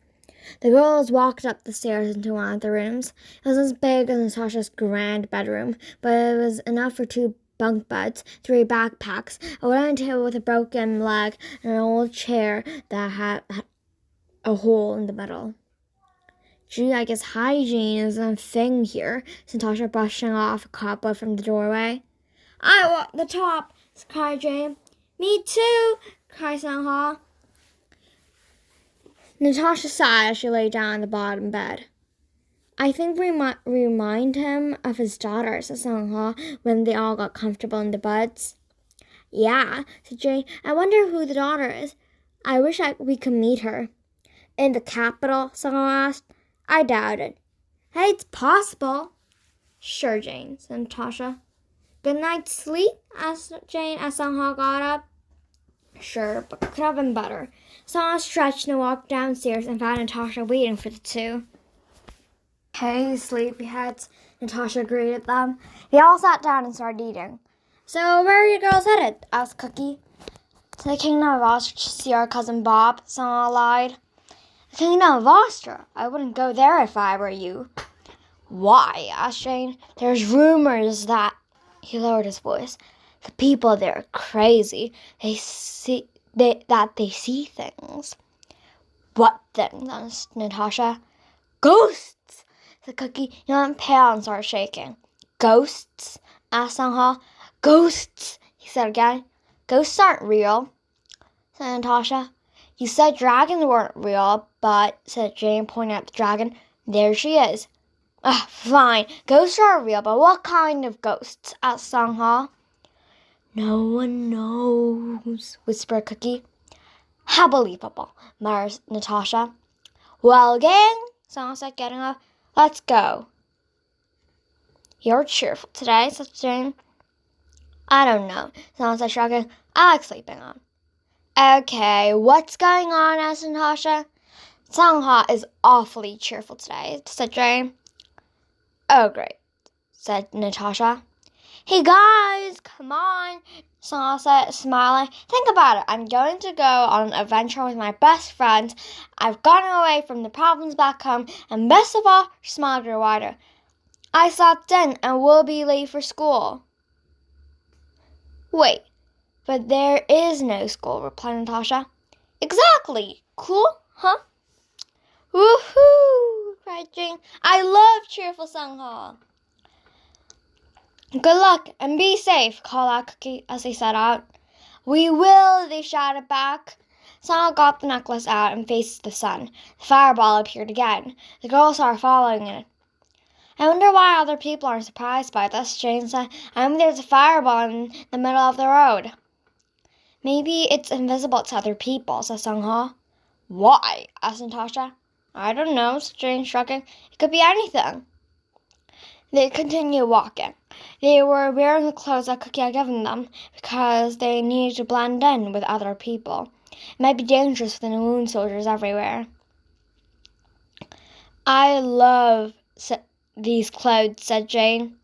The girls walked up the stairs into one of the rooms. It wasn't as big as Natasha's grand bedroom, but it was enough for 2 bunk beds, 3 backpacks, a wooden table with a broken leg, and an old chair that had a hole in the middle. Gee, I guess hygiene is a thing here, said Natasha, brushing off a cobweb from the doorway. I want the top, cried Jane. Me too, cried Sangha. Natasha sighed as she lay down on the bottom bed. I think we might remind him of his daughter, said Sangha, when they all got comfortable in the beds. Yeah, said Jane. I wonder who the daughter is. I wish we could meet her. In the capital, Sangha asked. I doubt it. Hey, it's possible. Sure, Jane, said Natasha. Good night's sleep? Asked Jane as Sangha got up. Sure, but could have been better. Sangha stretched and walked downstairs and found Natasha waiting for the 2. Hey, sleepyheads, Natasha greeted them. They all sat down and started eating. So where are you girls headed? Asked Cookie. To the Kingdom of Austria to see our cousin Bob, Sangha lied. The Kingdom of Austria? I wouldn't go there if I were you. Why? Asked Jane. There's rumors that... He lowered his voice. The people there are crazy. They see things. What things? Asked Natasha. Ghosts, said Cookie. He went pale and started shaking. Ghosts? Asked Sangha. Ghosts, he said again. Ghosts aren't real, said Natasha. You said dragons weren't real, but, said Jane, pointing at the dragon, there she is. Fine. Ghosts are real, but what kind of ghosts? Asked Sangha. No one knows, whispered Cookie. How believable, muttered Natasha. Well, gang, Sangha said, getting up, let's go. You're cheerful today, said Jane. I don't know, Sangha said, shrugging. I like sleeping on. Okay, what's going on? Asked Natasha. Sangha is awfully cheerful today, said Jane. Oh, great, said Natasha. Hey guys, come on, Sangha said, smiling. Think about it. I'm going to go on an adventure with my best friends. I've gotten away from the problems back home, and best of all, she smiled wider. I slept in and will be late for school. Wait, but there is no school, replied Natasha. Exactly. Cool, huh? Woohoo! Cried Jane. I love cheerful Sung-ha. Good luck and be safe, called out Cookie as they set out. We will, they shouted back. Sung-ha got the necklace out and faced the sun. The fireball appeared again. The girls saw her following it. I wonder why other people aren't surprised by this, Jane said. I mean, there's a fireball in the middle of the road. Maybe it's invisible to other people, said Sung-ha. Why? Asked Natasha. I don't know, said Jane, shrugging. It could be anything. They continued walking. They were wearing the clothes that Cookie had given them because they needed to blend in with other people. It might be dangerous with the moon soldiers everywhere. I love these clothes, said Jane.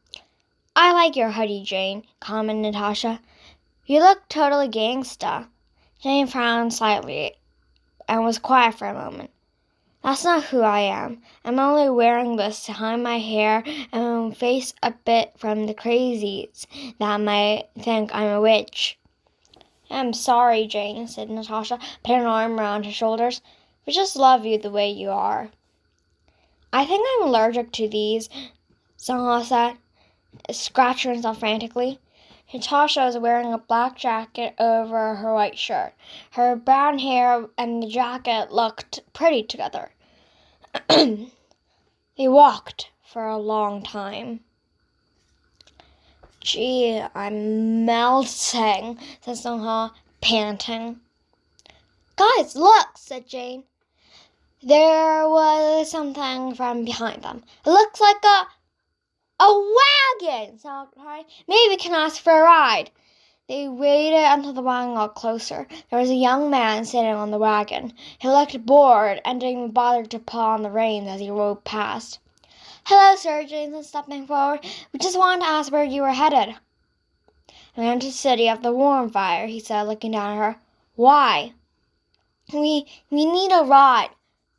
I like your hoodie, Jane, commented Natasha. You look totally gangsta. Jane frowned slightly and was quiet for a moment. That's not who I am. I'm only wearing this to hide my hair and face a bit from the crazies that might think I'm a witch. I'm sorry, Jane, said Natasha, putting an arm around her shoulders. We just love you the way you are. I think I'm allergic to these, Sung-ha said, scratching herself frantically. Natasha was wearing a black jacket over her white shirt. Her brown hair and the jacket looked pretty together. They walked for a long time. Gee, I'm melting, said Sung-ha, panting. Guys, look, said Jane. There was something from behind them. It looks like a wagon, Sung-ha cried. Maybe we can ask for a ride. They waited until the wagon got closer. There was a young man sitting on the wagon. He looked bored and didn't even bother to pull on the reins as he rode past. Hello, sir, Jane said, stepping forward. We just wanted to ask where you were headed. I'm going to the city of the warm fire, he said, looking down at her. Why? We need a ride.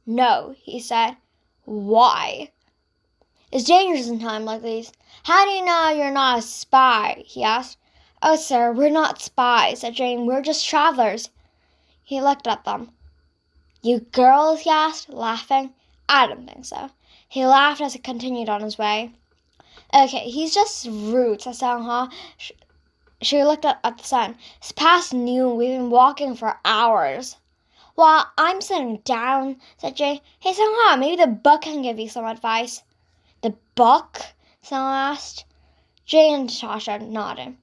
No, he said. Why? It's dangerous in times like these. How do you know you're not a spy? He asked. Oh, sir, we're not spies, said Jane. We're just travelers. He looked at them. You girls, he asked, laughing. I don't think so. He laughed as he continued on his way. Okay, he's just rude, said Sung-ha. She looked at the sun. It's past noon. We've been walking for hours. Well, I'm sitting down, said Jane. Hey, Sung-ha, maybe the book can give you some advice. The book? Sung-ha asked. Jane and Natasha nodded.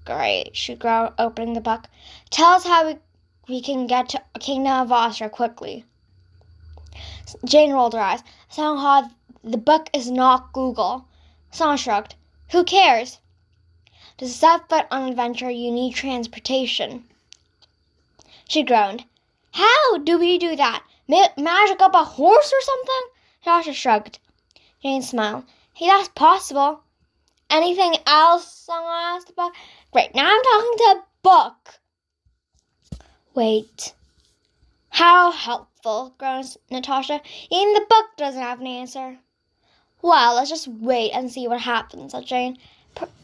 Great, she growled, opening the book. Tell us how we can get to Kingdom of Austria quickly. Jane rolled her eyes. Sung-ha, the book is not Google. Sung-ha shrugged. Who cares? To set foot on an adventure, you need transportation. She groaned. How do we do that? Magic up a horse or something? Natasha shrugged. Jane smiled. Hey, that's possible. Anything else? Sung-ha asked the book. Great, now I'm talking to a book. Wait. How helpful, groaned Natasha. Even the book doesn't have an answer. Well, let's just wait and see what happens, said Jane.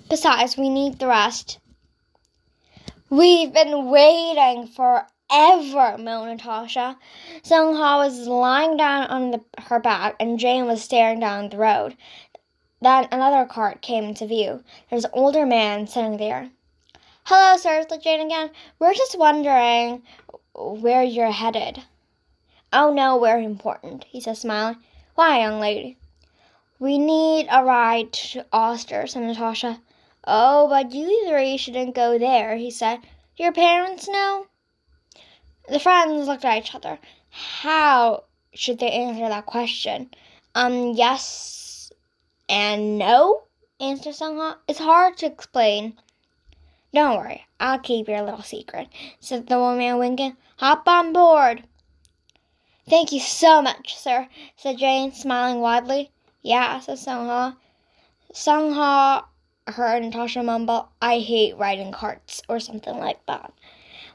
Besides, we need the rest. We've been waiting forever, moaned Natasha. Sung-ha was lying down on her back, and Jane was staring down the road. Then another cart came into view. There was an older man sitting there. Hello, sir, said Jane again. We're just wondering where you're headed. Oh, no, we're important, he said, smiling. Why, young lady? We need a ride to Austria, said Natasha. Oh, but you three shouldn't go there, he said. Do your parents know? The friends looked at each other. How should they answer that question? Yes and no, answered Sung-ha. It's hard to explain. Don't worry, I'll keep your little secret, said the old man, winking. Hop on board. Thank you so much, sir, said Jane, smiling widely. Yeah, said Sung-ha. Sung-ha heard Natasha mumble, I hate riding carts, or something like that.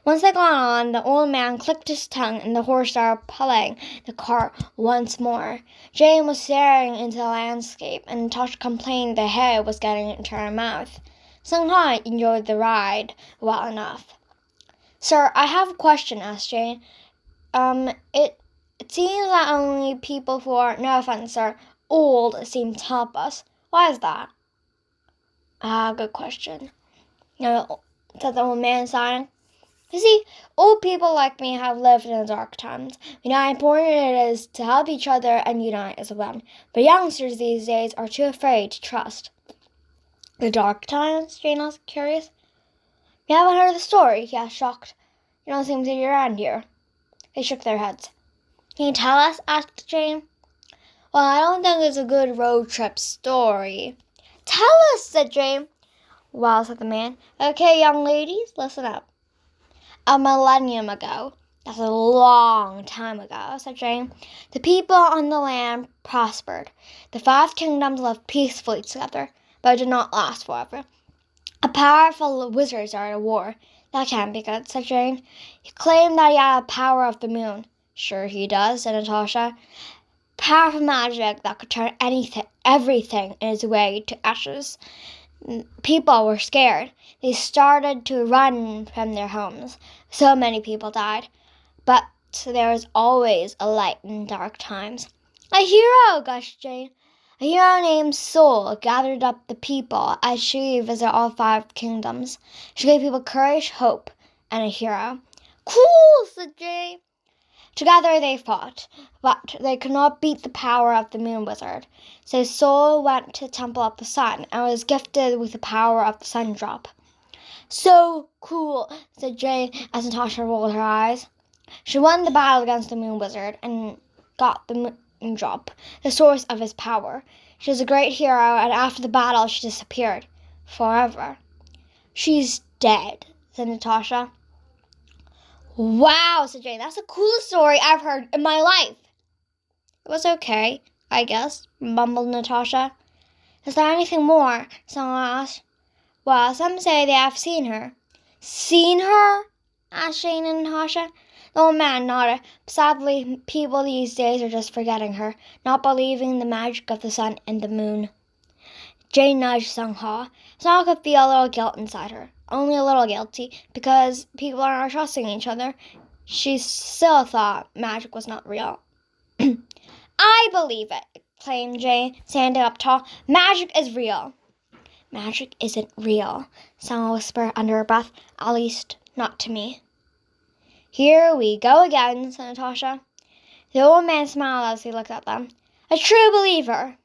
Once they got on, the old man clicked his tongue and the horse started pulling the cart once more. Jane was staring into the landscape, and Natasha complained the hay was getting into her mouth. Sung-ha enjoyed the ride well enough. Sir, I have a question, asked Jane. It seems that only people who are, no offense, sir, old seem to help us. Why is that? Good question. No, said the old man, sighing. You see, old people like me have lived in the dark times. We know how important it is to help each other and unite as one. But youngsters these days are too afraid to trust. The dark times? Jane asked, curious. You haven't heard the story? He asked, shocked. You don't seem to be around here. They shook their heads. Can you tell us? Asked Jane. Well, I don't think it's a good road trip story. Tell us, said Jane. Well, said the man. Okay, young ladies, listen up. A millennium ago, that's a long time ago, said Jane, the people on the land prospered. The 5 kingdoms lived peacefully together, but it did not last forever. A powerful wizard started a war. That can't be good, said Jane. He claimed that he had the power of the moon. Sure he does, said Natasha. Powerful magic that could turn everything in its way to ashes. People were scared. They started to run from their homes. So many people died. But there was always a light in dark times. A hero, gushed Jane. A hero named Soul gathered up the people as she visited all 5 kingdoms. She gave people courage, hope, and a hero. Cool, said Jane. Together they fought, but they could not beat the power of the moon wizard. So Soul went to the temple of the sun and was gifted with the power of the sun drop. So cool, said Jane as Natasha rolled her eyes. She won the battle against the moon wizard and got the moon drop, the source of his power. She was a great hero, and after the battle she disappeared. Forever. She's dead, said Natasha. Wow, said Jane. That's the coolest story I've heard in my life. It was okay, I guess, mumbled Natasha. Is there anything more? Someone asked. Well, some say they have seen her. Seen her? Asked Jane and Natasha. The old man nodded. Sadly, people these days are just forgetting her, not believing the magic of the sun and the moon. Jane nudged Sung-ha. Sung-ha could feel a little guilt inside her. Only a little guilty, because people are not trusting each other. She still thought magic was not real. I believe it, exclaimed Jane, standing up tall. Magic is real. Magic isn't real, Sung-ha whispered under her breath. At least, not to me. Here we go again, said Natasha. The old man smiled as he looked at them. A true believer.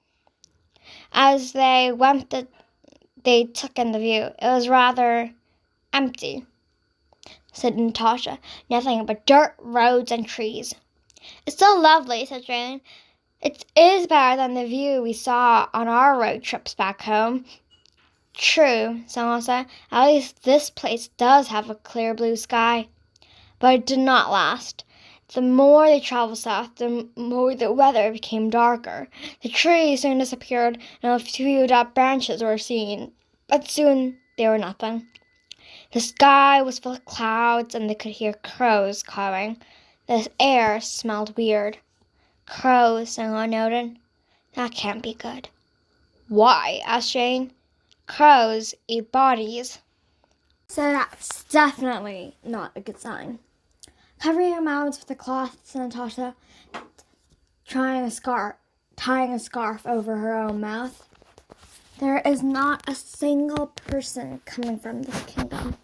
As they went, they took in the view. It was rather empty, said Natasha. Nothing but dirt, roads, and trees. It's so lovely, said Jane. It is better than the view we saw on our road trips back home. True, someone said. At least this place does have a clear blue sky. But it did not last. The more they traveled south, the more the weather became darker. The trees soon disappeared, and a few dead branches were seen. But soon they were nothing. The sky was full of clouds, and they could hear crows cawing. The air smelled weird. Crows, someone noted. That can't be good. Why? Asked Jane. Crows eat bodies. So that's definitely not a good sign. Covering your mouths with a cloth, said Natasha, tying a scarf over her own mouth. There is not a single person coming from this kingdom,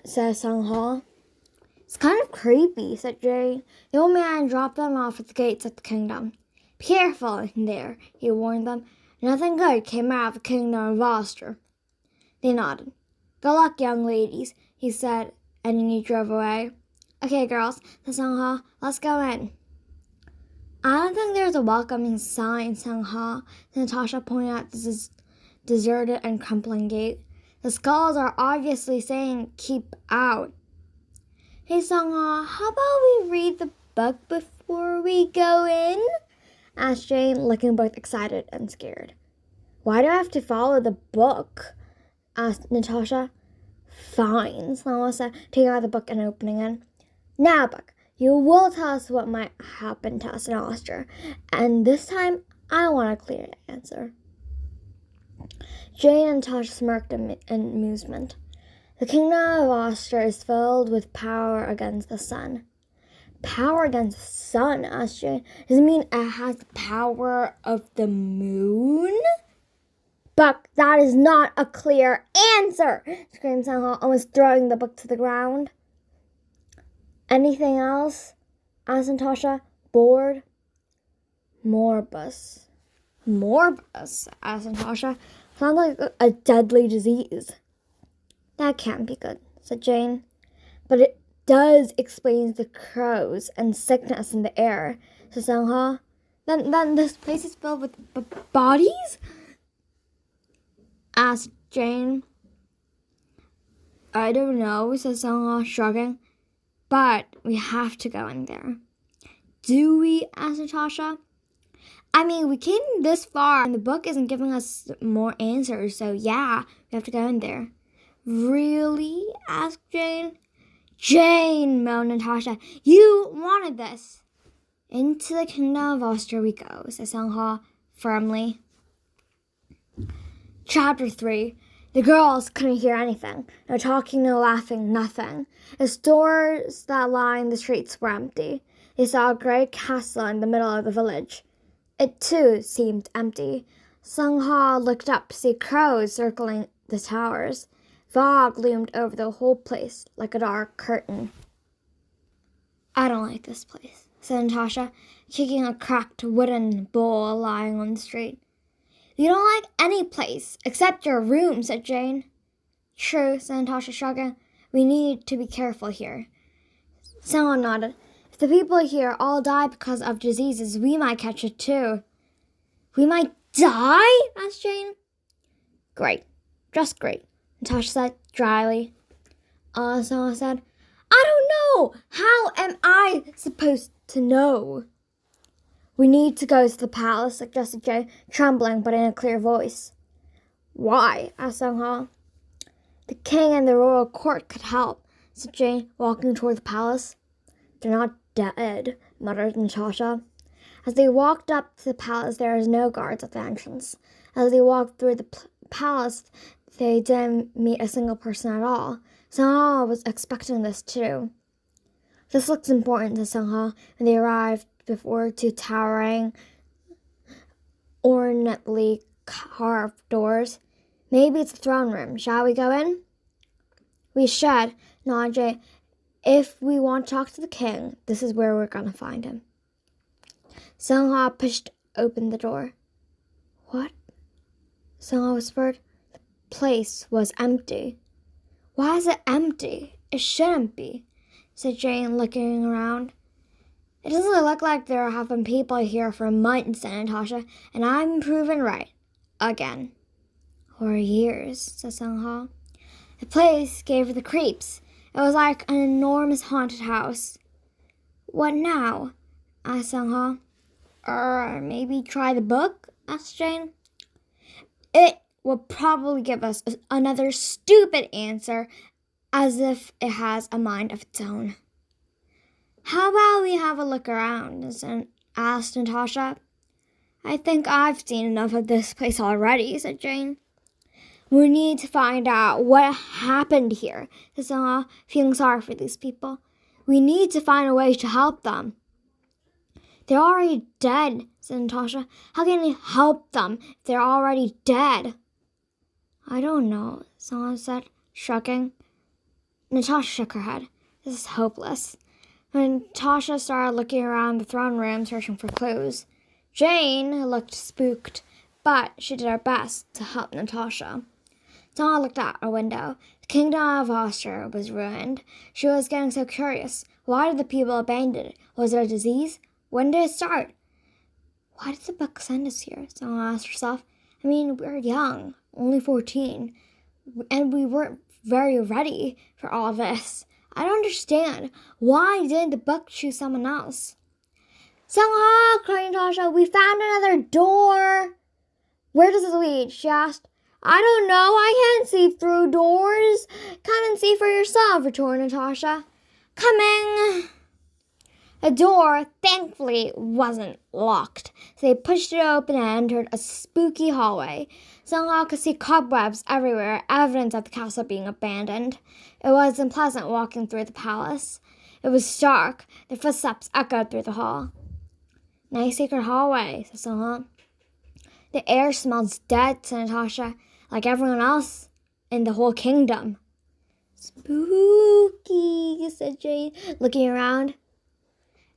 said Sung-ha. It's kind of creepy, said Jane. The old man dropped them off at the gates of the kingdom. Be careful in there, he warned them. Nothing good came out of the kingdom of Austria. They nodded. Good luck, young ladies, he said, and he drove away. Okay, girls, said Sung-ha, let's go in. I don't think there's a welcoming sign, Sung-ha, Natasha pointed out this deserted and crumbling gate. The skulls are obviously saying, keep out. Hey, Sung-ha, how about we read the book before we go in? Asked Jane, looking both excited and scared. Why do I have to follow the book? Asked Natasha. Fine, Sung-ha said, taking out the book and opening it. Now, book, you will tell us what might happen to us in Austria, and this time I want a clear answer. Jane and Natasha smirked in amusement. The kingdom of Austria is filled with power against the sun. Power against the sun, asked Jane. Does it mean it has the power of the moon? Buck, that is not a clear answer, screamed Sang-ha, almost throwing the book to the ground. Anything else? Asked Natasha, bored. Morbus. Morbus, asked Natasha. Sounds like a deadly disease. That can't be good, said Jane. But it does explain the crows and sickness in the air, said Sang-ha. Then this place is filled with bodies? Asked Jane. I don't know, said Sang-ha, shrugging. But we have to go in there. Do we? Asked Natasha. I mean, we came this far and the book isn't giving us more answers, so yeah, we have to go in there. Really? Asked Jane. Jane, moaned Natasha, you wanted this. Into the kingdom of Austria we go, said Sang-ha firmly. Chapter 3. The girls couldn't hear anything. No talking, no laughing, nothing. The stores that lined the streets were empty. They saw a great castle in the middle of the village. It, too, seemed empty. Sang-ha looked up to see crows circling the towers. Fog loomed over the whole place like a dark curtain. I don't like this place, said Natasha, kicking a cracked wooden bowl lying on the street. You don't like any place except your room, said Jane. True, said Natasha, shrugging. We need to be careful here. Someone nodded. If the people here all die because of diseases, we might catch it too. We might die? Asked Jane. Great. Just great, Natasha said dryly. Someone said, I don't know. How am I supposed to know? We need to go to the palace, suggested Jane, trembling but in a clear voice. Why? Asked Sang-ha. The king and the royal court could help, said Jane, walking toward the palace. They're not dead, muttered Natasha. As they walked up to the palace, there was no guards at the entrance. As they walked through the palace, they didn't meet a single person at all. Sang-ha was expecting this too. This looks important, said Sang-ha, when they arrived before two towering, ornately carved doors. Maybe it's the throne room. Shall we go in? We should, nodded Jane. If we want to talk to the king, this is where we're going to find him. Sang-ha pushed open the door. What? Sang-ha whispered. The place was empty. Why is it empty? It shouldn't be, said Jane, looking around. It doesn't look like there have been people here for months, said Natasha, and I'm proven right. Again. Or years, said Sang-ha. The place gave her the creeps. It was like an enormous haunted house. What now? Asked Sang-ha. Maybe try the book? Asked Jane. It will probably give us another stupid answer, as if it has a mind of its own. How about we have a look around? Asked Natasha. I think I've seen enough of this place already, said Jane. We need to find out what happened here, said Sang-ha, feeling sorry for these people. We need to find a way to help them. They're already dead, said Natasha. How can we help them if they're already dead? I don't know, Sang-ha said, shrugging. Natasha shook her head. This is hopeless. When Natasha started looking around the throne room, searching for clues. Jane looked spooked, but she did her best to help Natasha. Sang-ha looked out a window. The kingdom of Austria was ruined. She was getting so curious. Why did the people abandon it? Was it a disease? When did it start? Why did the book send us here? Sang-ha asked herself. I mean, we're young, only 14, and we weren't very ready for all this. I don't understand. Why didn't the book choose someone else? Sang-ha, cried Natasha, we found another door. Where does it lead? She asked. I don't know. I can't see through doors. Come and see for yourself, retorted Natasha. Coming. The door, thankfully, wasn't locked, so they pushed it open and entered a spooky hallway. Sang-ha could see cobwebs everywhere, evidence of the castle being abandoned. It was unpleasant walking through the palace. It was dark. Their footsteps echoed through the hall. "Nice secret hallway," said Sungha. "The air smells dead," said Natasha, "like everyone else in the whole kingdom." "Spooky," said Jane, looking around.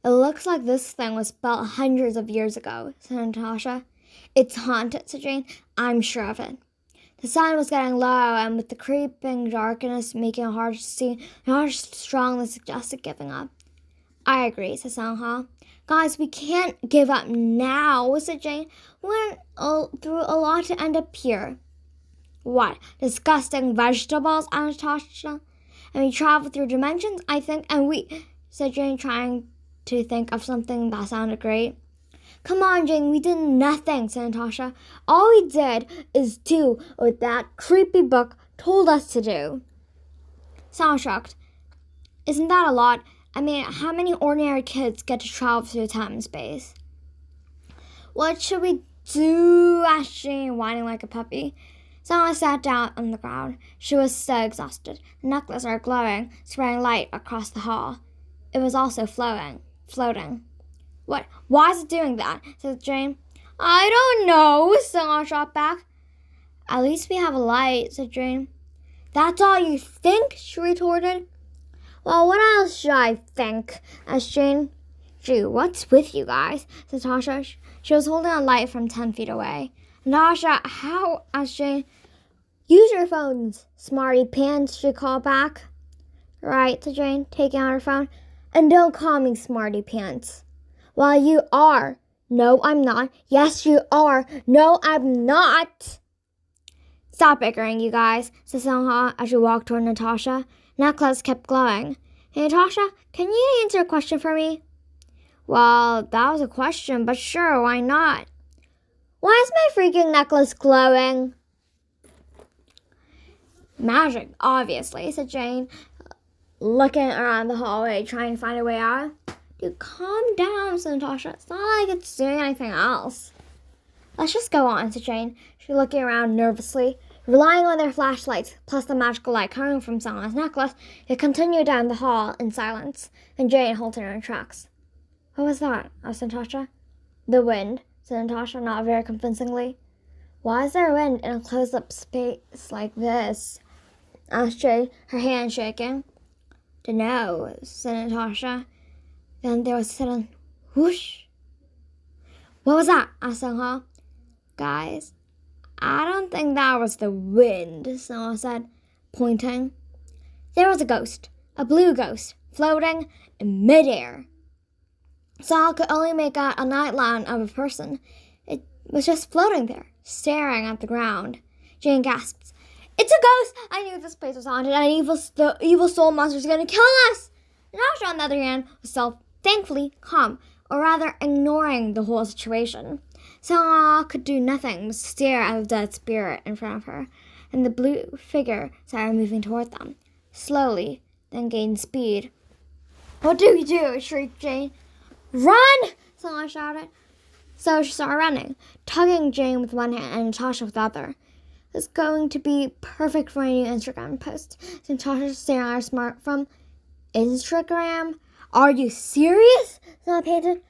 "It looks like this thing was built hundreds of years ago," said Natasha. "It's haunted," said Jane. "I'm sure of it." The sun was getting low, and with the creeping darkness making it hard to see, Natasha strongly suggested giving up. "I agree," said Sungha. "Guys, we can't give up now," said Jane. "We went through a lot to end up here." "What, disgusting vegetables?" asked Natasha. "And we traveled through dimensions, I think, and we," said Jane, trying to think of something that sounded great. "Come on, Jane, we did nothing," said Natasha. "All we did is do what that creepy book told us to do." Sound shocked. "Isn't that a lot? I mean, how many ordinary kids get to travel through time and space?" "What should we do?" asked Jane, whining like a puppy. Someone sat down on the ground. She was so exhausted. The necklace started glowing, spreading light across the hall. It was also floating. "What? Why is it doing that?" said Jane. "I don't know," Someone shot back. "At least we have a light," said Jane. "That's all you think?" she retorted. "Well, what else should I think?" asked Jane. "Gee, what's with you guys?" said Natasha. She was holding a light from 10 feet away. "Natasha, how?" asked Jane. "Use your phones, smarty pants," she called back. "Right," said Jane, taking out her phone. "And don't call me smarty pants." "Well, you are." "No, I'm not." "Yes, you are." "No, I'm not." "Stop bickering, you guys," said Sungha as she walked toward Natasha. Necklace kept glowing. "Hey, Natasha, can you answer a question for me?" "Well, that was a question, but sure, why not?" "Why is my freaking necklace glowing?" "Magic, obviously," said Jane, looking around the hallway, trying to find a way out. "Dude, calm down," said Natasha. "It's not like it's doing anything else." "Let's just go on," said Jane. She was looking around nervously. Relying on their flashlights, plus the magical light coming from Sungha's necklace, they continued down the hall in silence. Then Jane halted in her tracks. "What was that?" asked Natasha. "The wind," said Natasha, not very convincingly. "Why is there wind in a closed-up space like this?" asked Jane, her hand shaking. "Dunno," said Natasha. Then there was a sudden whoosh. "What was that?" asked Sungha. "Guys, I don't think that was the wind," Sungha said, pointing. "There was a ghost, a blue ghost, floating in midair." Sungha could only make out an outline of a person. It was just floating there, staring at the ground. Jane gasped. "It's a ghost! I knew this place was haunted, and evil soul monsters are going to kill us!" Natasha, on the other hand, was still thankfully calm, or rather ignoring the whole situation. Sungha could do nothing but stare at the dead spirit in front of her, and the blue figure started moving toward them, slowly, then gained speed. "What do we do?" shrieked Jane. "Run!" Sungha shouted. So she started running, tugging Jane with one hand and Natasha with the other. "It's going to be perfect for a new Instagram post," said Natasha, staring at her smartphone. "Instagram? Are you serious?" Sungha panted.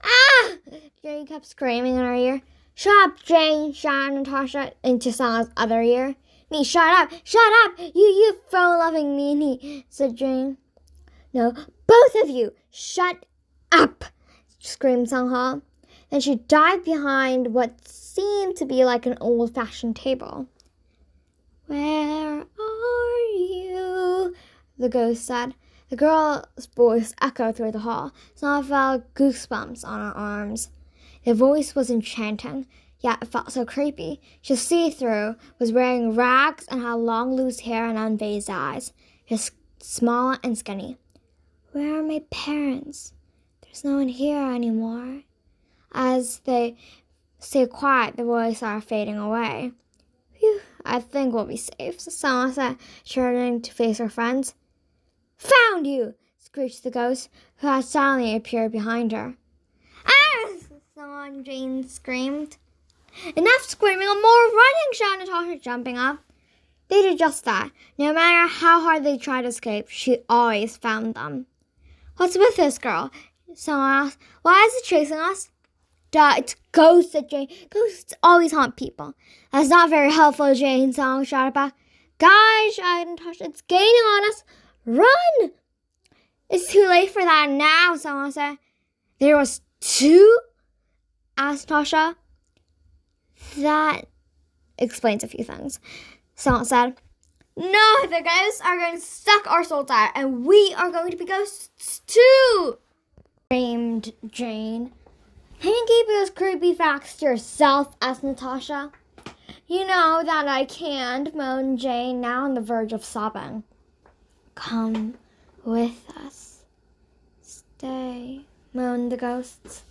"Ah!" Jane kept screaming in her ear. "Shut up, Jane!" shouted Natasha into Sungha's other ear. "Me, shut up! Shut up! You phone-loving meanie!" said Jane. "No, both of you! Shut up!" screamed Sungha. Then she dived behind what seemed to be like an old-fashioned table. "Where are you?" the ghost said. The girl's voice echoed through the hall. Sungha felt goosebumps on her arms. The voice was enchanting, yet it felt so creepy. She was see-through, was wearing rags, and had long loose hair and unfazed eyes. She was small and skinny. "Where are my parents? There's no one here anymore." As they stayed quiet, the voice started fading away. "Phew, I think we'll be safe," Sungha said, turning to face her friends. "Found you!" screeched the ghost, who had suddenly appeared behind her. "Ah!" Sungha and Jane screamed. "Enough screaming and more running!" shouted Natasha, jumping up. They did just that. No matter how hard they tried to escape, she always found them. What's with this girl? Someone asked. Why is it chasing us? Duh, it's ghosts, said Jane. Ghosts always haunt people. That's not very helpful, Jane, someone shouted back. Guys, shouted Natasha, it's gaining on us. Run! It's too late for that now, someone said. There was two? Asked Natasha. That explains a few things. Someone said, no, the ghosts are going to suck our souls out, and we are going to be ghosts too, screamed Jane. Can you keep those creepy facts to yourself? Asked Natasha. You know that I can't, moaned Jane, now on the verge of sobbing. Come with us. Stay, moaned the ghosts.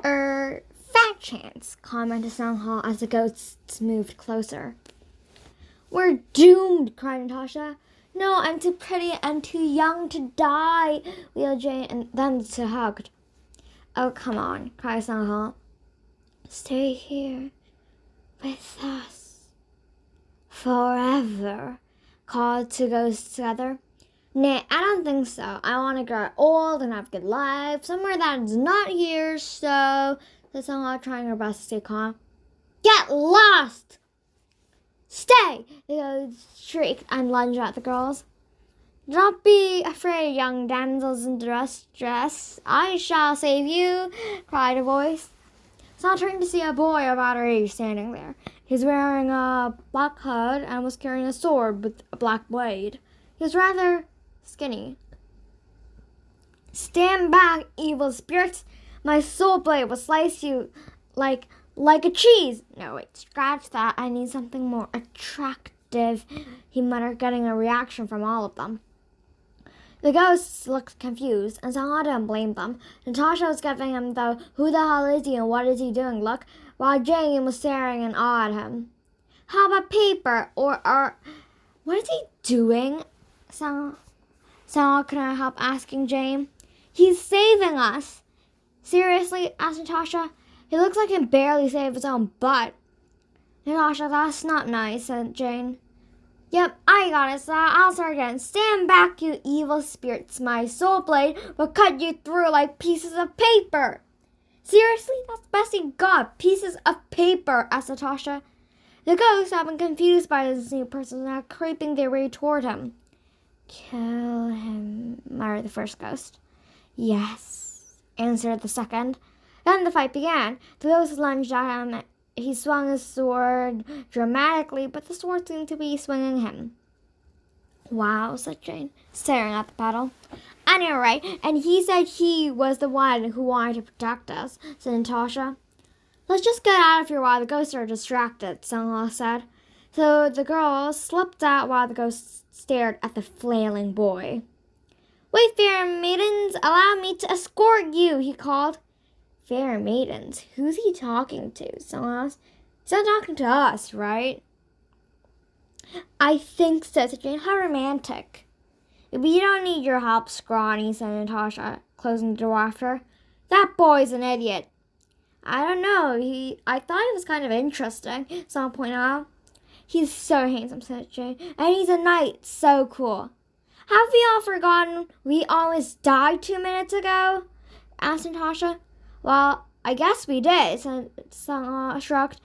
Fat chance, commented Sungha as the ghosts moved closer. We're doomed, cried Natasha. No, I'm too pretty and too young to die, wailed Jane, and then she hugged. Oh, come on, cried Sungha. Stay here with us forever, called two ghosts together. Nah, I don't think so. I want to grow old and have a good life, somewhere that's not here, so, said Sungha, trying her best to stay calm. Get lost! Stay! The ghosts shrieked and lunged at the girls. Do not be afraid, young damsels in distress. I shall save you, cried a voice. Sungha turned to see a boy of about her age standing there. He was wearing a black hood and was carrying a sword with a black blade. He was rather skinny. Stand back, evil spirits. My soul blade will slice you like a cheese. No, wait, scratch that. I need something more attractive, he muttered, getting a reaction from all of them. The ghosts looked confused, and Sungha didn't blame them. Natasha was giving him the who the hell is he and what is he doing look, while Jane was staring in awe at him. How about paper or what is he doing? Sungha couldn't help asking Jane. He's saving us. Seriously? Asked Natasha. He looks like he can barely save his own butt. Natasha, that's not nice, said Jane. Yep, I got it, so I'll start again. Stand back, you evil spirits. My soul blade will cut you through like pieces of paper. Seriously? That's the best he got. Pieces of paper, asked Natasha. The ghosts, having confused by this new person, now creeping their way toward him. Kill him, muttered the first ghost. Yes, answered the second. Then the fight began. The ghost lunged at him. He swung his sword dramatically, but the sword seemed to be swinging him. Wow, said Jane, staring at the battle. I know, right? And he said he was the one who wanted to protect us, said Natasha. Let's just get out of here while the ghosts are distracted, Sungha said. So the girls slipped out while the ghosts stared at the flailing boy. Wait, fair maidens, allow me to escort you, he called. Fair maidens? Who's he talking to? Someone else? He's not talking to us, right? I think so, said Jane. How romantic. We don't need your help, scrawny, said Natasha, closing the door after her. That boy's an idiot. I don't know. I thought he was kind of interesting, someone pointed out. He's so handsome, said Jane. And he's a knight. So cool. Have we all forgotten we almost died 2 minutes ago? Asked Natasha. Well, I guess we did, said Sungha shrugged.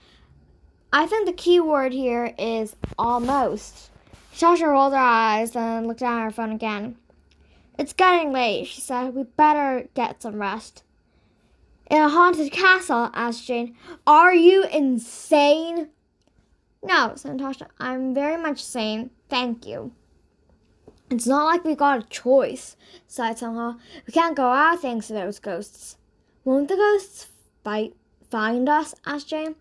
I think the key word here is almost. Natasha rolled her eyes, then looked at her phone again. It's getting late, she said. We better get some rest. In a haunted castle? Asked Jane. Are you insane? No, said Natasha. I'm very much sane. Thank you. It's not like we got a choice, sighed Sungha. We can't go out thanks to those ghosts. Won't the ghosts find us? Asked Jane.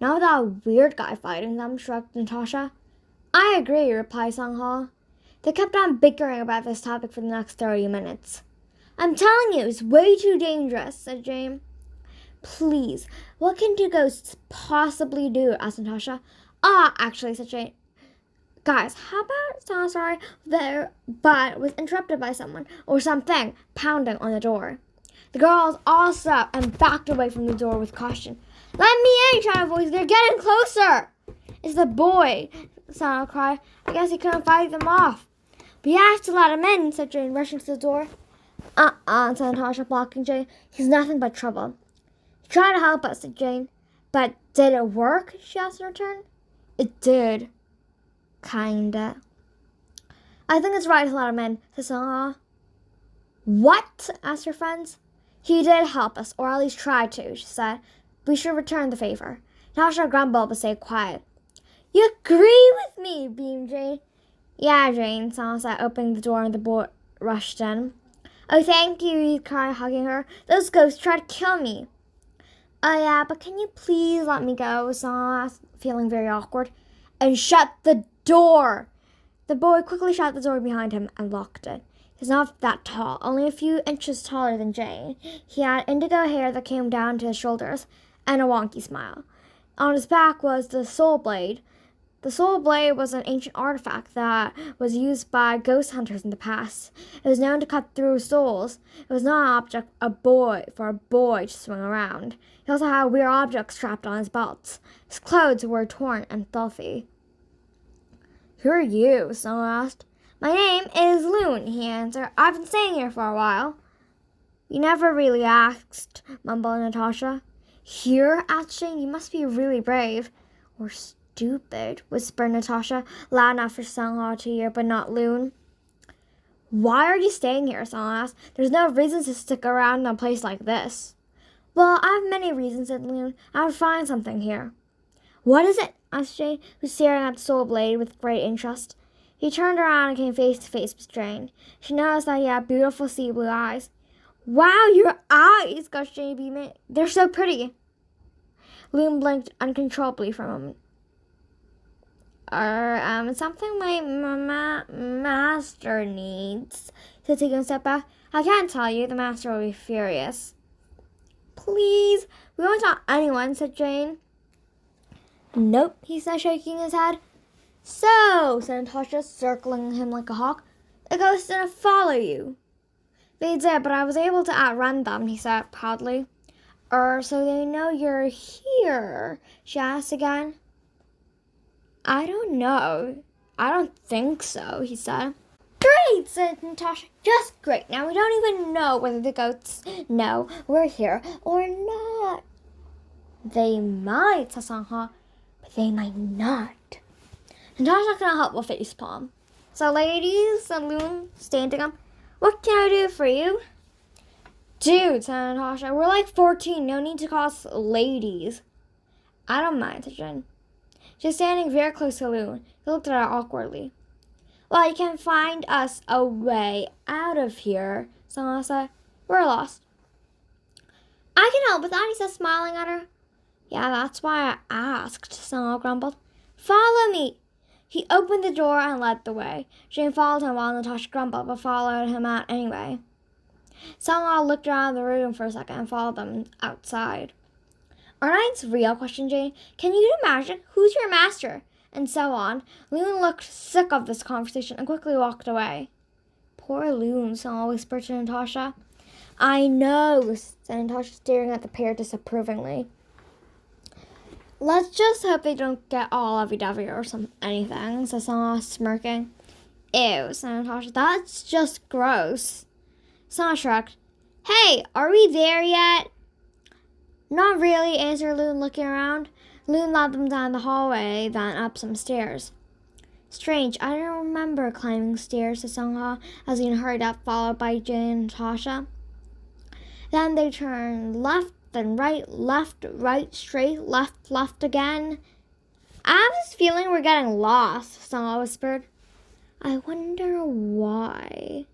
Not without a weird guy fighting them, shrugged Natasha. I agree, replied Sungha. They kept on bickering about this topic for the next 30 minutes. I'm telling you, it's way too dangerous, said Jane. Please, what can two ghosts possibly do? Asked Natasha. Actually, said Jane. Guys, how about their butt was interrupted by someone or something pounding on the door? The girls all stopped and backed away from the door with caution. Let me in, shouted a voice. They're getting closer. It's the boy, Sungha cried. I guess he couldn't fight them off. But you have to let him in, said Jane, rushing to the door. Said Natasha, blocking Jane. He's nothing but trouble. He tried to help us, said Jane. But did it work? She asked in return. It did. Kinda. I think it's right to let him in, said Song. What? Asked her friends. He did help us, or at least tried to, she said. We should return the favor. Natasha grumbled but stayed quiet. You agree with me, beamed Jane. Yeah, Jane, Song said, opening the door, and the boy rushed in. Oh, thank you, he cried, hugging her. Those ghosts tried to kill me. Oh, yeah, but can you please let me go, Song asked, feeling very awkward. And shut the door. The boy quickly shut the door behind him and locked it. He was not that tall, only a few inches taller than Jane. He had indigo hair that came down to his shoulders and a wonky smile. On his back was the soul blade. The soul blade was an ancient artifact that was used by ghost hunters in the past. It was known to cut through souls. It was not an object for a boy to swing around. He also had weird objects strapped on his belt. His clothes were torn and filthy. Who are you? Someone asked. My name is Loon, he answered. I've been staying here for a while. You never really asked, mumbled Natasha. Here? Asked Jane. You must be really brave. Or stupid, whispered Natasha, loud enough for Sung-ha to hear, but not Loon. Why are you staying here? Sung-ha asked. There's no reason to stick around in a place like this. Well, I have many reasons, said Loon. I would find something here. What is it? Asked Jane, who was staring at the soul blade with great interest. He turned around and came face to face with Jane. She noticed that he had beautiful sea blue eyes. Wow, your eyes, gushed Jane, beaming. They're so pretty. Loon blinked uncontrollably for a moment. Something my master needs, said, taking a step back. I can't tell you. The master will be furious. Please, we won't tell anyone, said Jane. Nope, he said, shaking his head. So, said Natasha, circling him like a hawk, the ghosts didn't follow you. They did, but I was able to outrun them, he said proudly. So they know you're here? She asked again. I don't know. I don't think so, he said. Great, said Natasha. Just great. Now we don't even know whether the ghosts know we're here or not. They might, said Sung-ha, but they might not. Natasha couldn't help but facepalm. So, ladies, said Loon, standing up, what can I do for you? Dude, said Natasha, we're like 14. No need to call us ladies. I don't mind, said Jane. She's standing very close to Loon. He looked at her awkwardly. Well, you can find us a way out of here, Sung-ha said. We're lost. I can help with that, he said, smiling at her. Yeah, that's why I asked, Sung-ha grumbled. Follow me. He opened the door and led the way. Jane followed him while Natasha grumbled, but followed him out anyway. Sung-ha looked around the room for a second and followed them outside. Are knights real? Questioned Jane. Can you do magic? Who's your master? And so on. Loon looked sick of this conversation and quickly walked away. Poor Loon, Sung-ha whispered to Natasha. I know, said Natasha, staring at the pair disapprovingly. Let's just hope they don't get all lovey-dovey or anything, said Sung-ha, smirking. Ew, said Natasha. That's just gross. Sung-ha shrugged. Hey, are we there yet? Not really, answered Loon, looking around. Loon led them down the hallway, then up some stairs. Strange, I don't remember climbing stairs, said Sung-ha, as Loon hurried up, followed by Jane and Natasha. Then they turned left, then right, straight, left again. I have this feeling we're getting lost, Sung-ha whispered. I wonder why,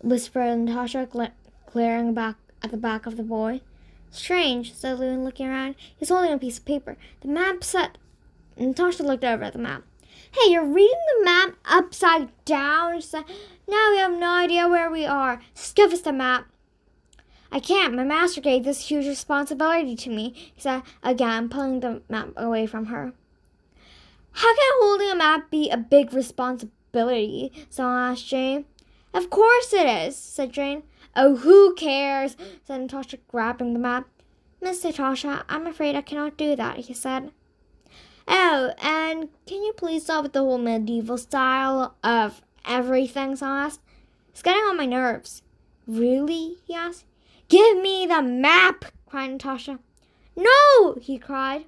whispered Natasha, glaring back at the back of the boy. Strange, said Loon, looking around. He's holding a piece of paper. The map said... Natasha looked over at the map. Hey, you're reading the map upside down? She said. Now we have no idea where we are. Just give us the map. I can't. My master gave this huge responsibility to me, he said, again, pulling the map away from her. How can holding a map be a big responsibility? Someone asked Jane. Of course it is, said Jane. Oh, who cares? Said Natasha, grabbing the map. Miss Natasha, I'm afraid I cannot do that, he said. Oh, and can you please stop with the whole medieval style of everything, Sung asked? It's getting on my nerves. Really? He asked. Give me the map, cried Natasha. No, he cried.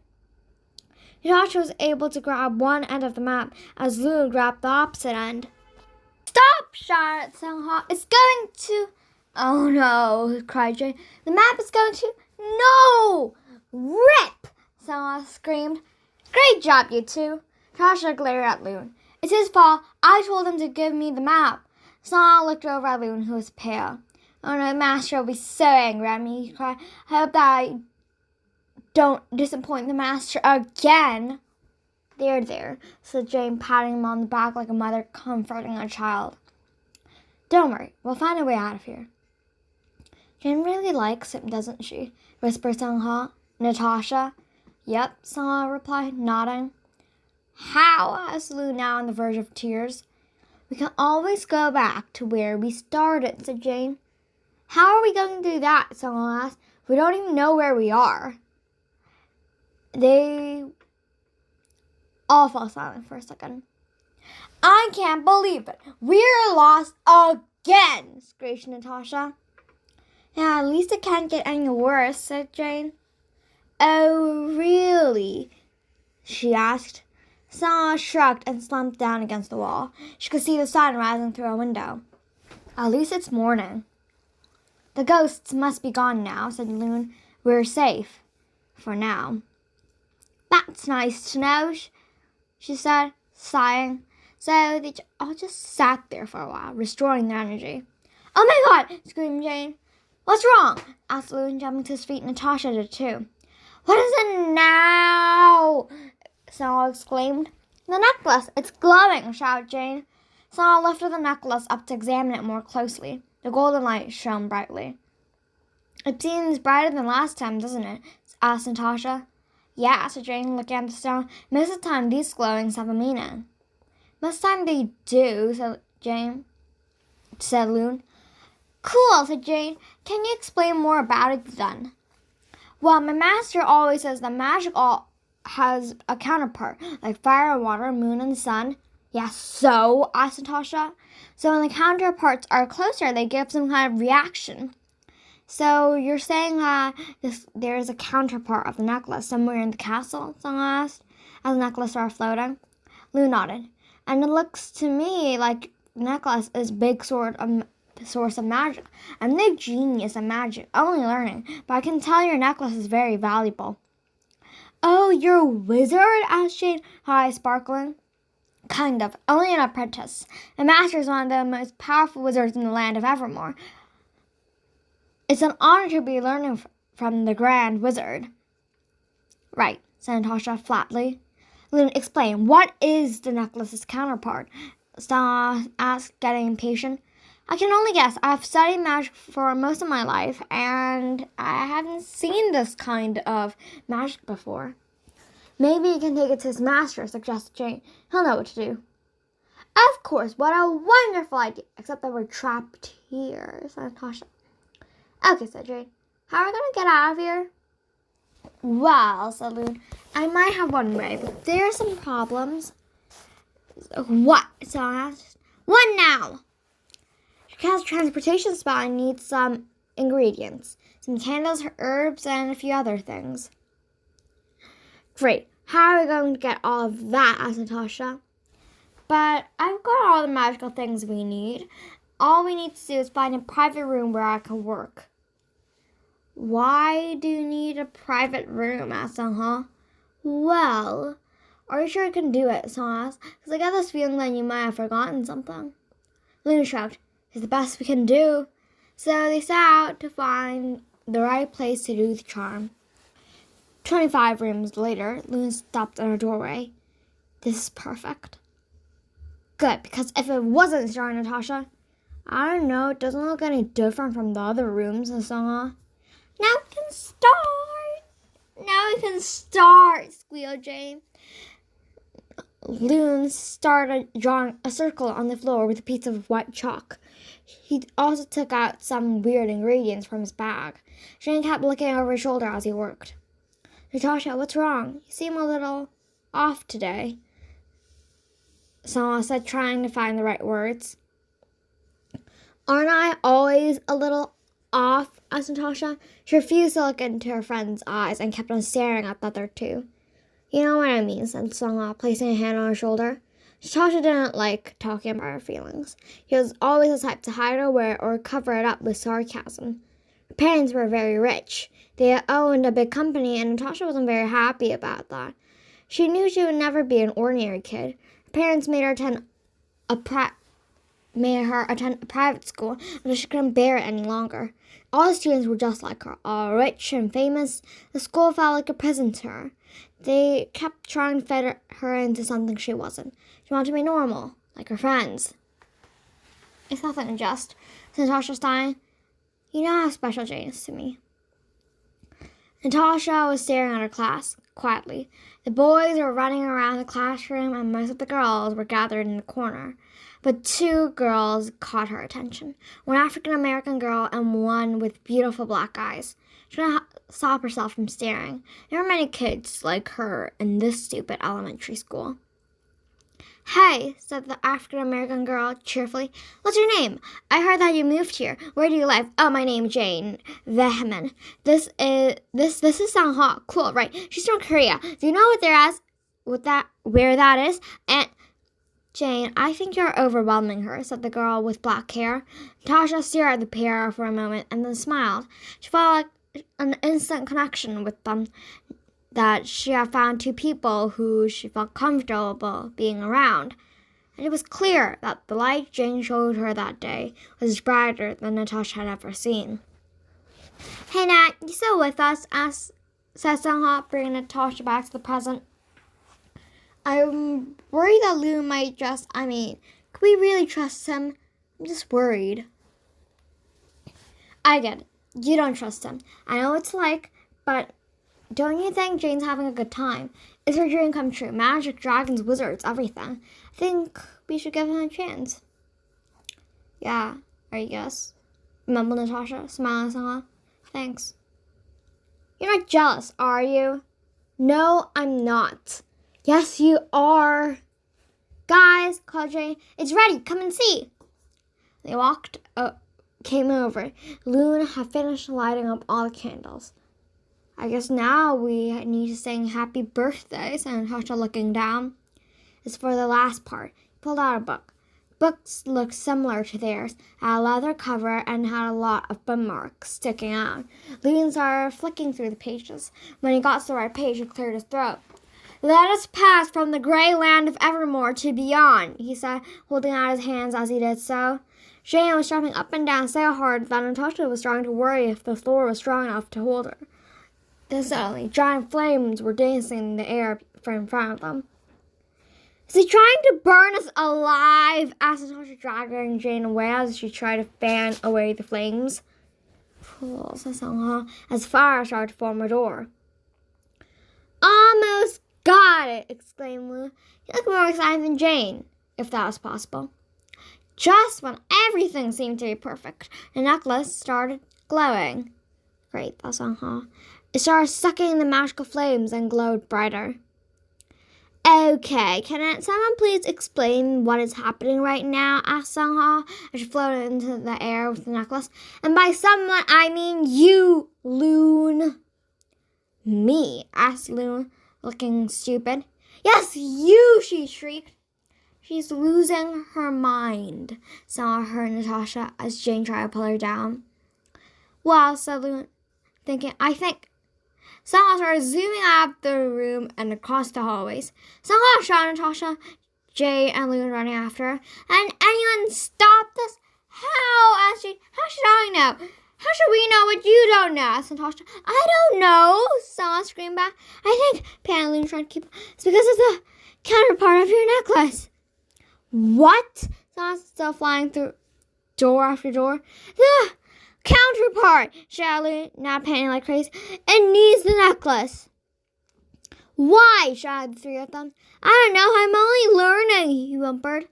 Natasha was able to grab one end of the map as Lou grabbed the opposite end. Stop, shouted Sungha. It's going to... Oh no, cried Jane. The map is going to... No! Rip! Sungha screamed. Great job, you two. Natasha glared at Loon. It's his fault. I told him to give me the map. Sungha looked over at Loon, who was pale. Oh no, Master will be so angry at me, he cried. I hope that I don't disappoint the Master again. There, said Jane, patting him on the back like a mother comforting a child. Don't worry, we'll find a way out of here. Jane really likes him, doesn't she? Whispered Sungha. Natasha? Yep, Sungha replied, nodding. How? Asked Lou, now on the verge of tears. We can always go back to where we started, said Jane. How are we going to do that? Sungha asked. We don't even know where we are. They all fell silent for a second. I can't believe it. We're lost again, screeched Natasha. Yeah, at least it can't get any worse, said Jane. Oh, really? She asked. Sungha shrugged and slumped down against the wall. She could see the sun rising through a window. At least it's morning. The ghosts must be gone now, said Loon. We're safe. For now. That's nice to know, she said, sighing. So they all just sat there for a while, restoring their energy. Oh my God! Screamed Jane. What's wrong? Asked Loon, jumping to his feet. Natasha did too. What is it now? Sungha exclaimed. The necklace! It's glowing, shouted Jane. Sungha lifted the necklace up to examine it more closely. The golden light shone brightly. It seems brighter than last time, doesn't it? Asked Natasha. Yeah, said Jane, looking at the stone. Most of the time, these glowings have a meaning. Most of the time they do, said Loon. Cool, said Jane. Can you explain more about it then? Well, my master always says that magic all has a counterpart, like fire and water, moon and sun. Yeah, so? Asked Natasha. So when the counterparts are closer, they give some kind of reaction. So you're saying that there is a counterpart of the necklace somewhere in the castle? Sungha asked, as the necklace started floating. Lou nodded. And it looks to me like the necklace is a big source of magic. I'm no genius at magic, only learning, but I can tell your necklace is very valuable. Oh, you're a wizard? Asked Jane, her eyes sparkling. Kind of, only an apprentice. The master is one of the most powerful wizards in the land of Evermore. It's an honor to be learning from the Grand Wizard. Right, said Natasha flatly. Loon, explain, what is the necklace's counterpart? Sungha asked, getting impatient. I can only guess. I've studied magic for most of my life, and I haven't seen this kind of magic before. Maybe you can take it to his master, suggested Jane. He'll know what to do. Of course, what a wonderful idea, except that we're trapped here, said Natasha. Okay, said Jane. How are we going to get out of here? Well, said Loon, I might have one way, but there are some problems. What? Sungha asked. What now? Because transportation spot needs some ingredients. Some candles, herbs, and a few other things. Great. How are we going to get all of that? Asked Natasha. But I've got all the magical things we need. All we need to do is find a private room where I can work. Why do you need a private room? Asked Sungha. Well, are you sure you can do it? Sungha asked. Because I get this feeling that you might have forgotten something. Loon shrugged. It's the best we can do. So they set out to find the right place to do the charm. 25 rooms later, Loon stopped in her doorway. This is perfect. Good, because if it wasn't, started Natasha. I don't know, it doesn't look any different from the other rooms, said Sungha. Now we can start, squealed Jane. Loon started drawing a circle on the floor with a piece of white chalk. He also took out some weird ingredients from his bag. Jane kept looking over his shoulder as he worked. Natasha, what's wrong? You seem a little off today, Sungha said, trying to find the right words. Aren't I always a little off? Asked Natasha. She refused to look into her friend's eyes and kept on staring at the other two. You know what I mean, said Sung-ha, placing a hand on her shoulder. Natasha didn't like talking about her feelings. She was always the type to hide or cover it up with sarcasm. Her parents were very rich. They owned a big company, and Natasha wasn't very happy about that. She knew she would never be an ordinary kid. Her parents made her attend a private school until she couldn't bear it any longer. All the students were just like her, all rich and famous. The school felt like a prison to her. They kept trying to fit her into something she wasn't. She wanted to be normal, like her friends. It's nothing unjust, said Natasha Stein. You know how special Jane is to me. Natasha was staring at her class, quietly. The boys were running around the classroom, and most of the girls were gathered in the corner. But two girls caught her attention, one African-American girl and one with beautiful black eyes. She couldn't stop herself from staring. There were many kids like her in this stupid elementary school. Hey, said the African-American girl cheerfully. What's your name? I heard that you moved here. Where do you live? Oh, my name's Jane Vehman. This is Sang-ha. Cool, right? She's from Korea. Do you know where that is? And Jane, I think you're overwhelming her, said the girl with black hair. Natasha stared at the pair for a moment and then smiled. She felt like an instant connection with them, that she had found two people who she felt comfortable being around. And it was clear that the light Jane showed her that day was brighter than Natasha had ever seen. Hey, Nat, you still with us? said Sang-ha, bringing Natasha back to the present. I'm worried that Lou might could we really trust him? I'm just worried. I get it. You don't trust him. I know what it's like, but don't you think Jane's having a good time? It's her dream come true. Magic, dragons, wizards, everything. I think we should give him a chance. Yeah, I guess, mumbled Natasha, smiling at Sang-ha. Thanks. You're not jealous, are you? No, I'm not. Yes, you are. Guys, called Jane. It's ready. Come and see. They came over. Loon had finished lighting up all the candles. I guess now we need to sing happy birthday, said Natasha, looking down. As for the last part, he pulled out a book. Books looked similar to theirs, had a leather cover and had a lot of bookmarks sticking out. Loon started flicking through the pages. When he got to the right page, he cleared his throat. Let us pass from the gray land of Evermore to beyond, he said, holding out his hands as he did so. Jane was jumping up and down so hard that Natasha was starting to worry if the floor was strong enough to hold her. Then suddenly, giant flames were dancing in the air in front of them. Is he trying to burn us alive? Asked Natasha, dragging Jane away as she tried to fan away the flames. Fools, said Sang-ha, as fire started to form a door. Almost got it, exclaimed Lou. You look more excited than Jane, if that was possible. Just when everything seemed to be perfect, the necklace started glowing. Great, thought Sang-ha. It started sucking in the magical flames and glowed brighter. Okay, can someone please explain what is happening right now? Asked Sang-ha as she floated into the air with the necklace. And by someone, I mean you, Loon. Me? Asked Loon, looking stupid. Yes, you, she shrieked. She's losing her mind, saw her Natasha as Jane tried to pull her down. Well, said Loon, I think. Sang-ha started zooming out of the room and across the hallways. Sang-ha shot Natasha, Jay and Loon running after her. And anyone stop this? How? Asked Jane. How should I know? How should we know what you don't know? Asked Natasha. I don't know, Sang-ha screamed back. I think, panted Loon, trying to keep. It's because of the counterpart of your necklace. What? Sang-ha still flying through door after door. The counterpart, shouted Loon, now panting like crazy. It needs the necklace. Why? Shouted the three of them. I don't know. I'm only learning, he whimpered.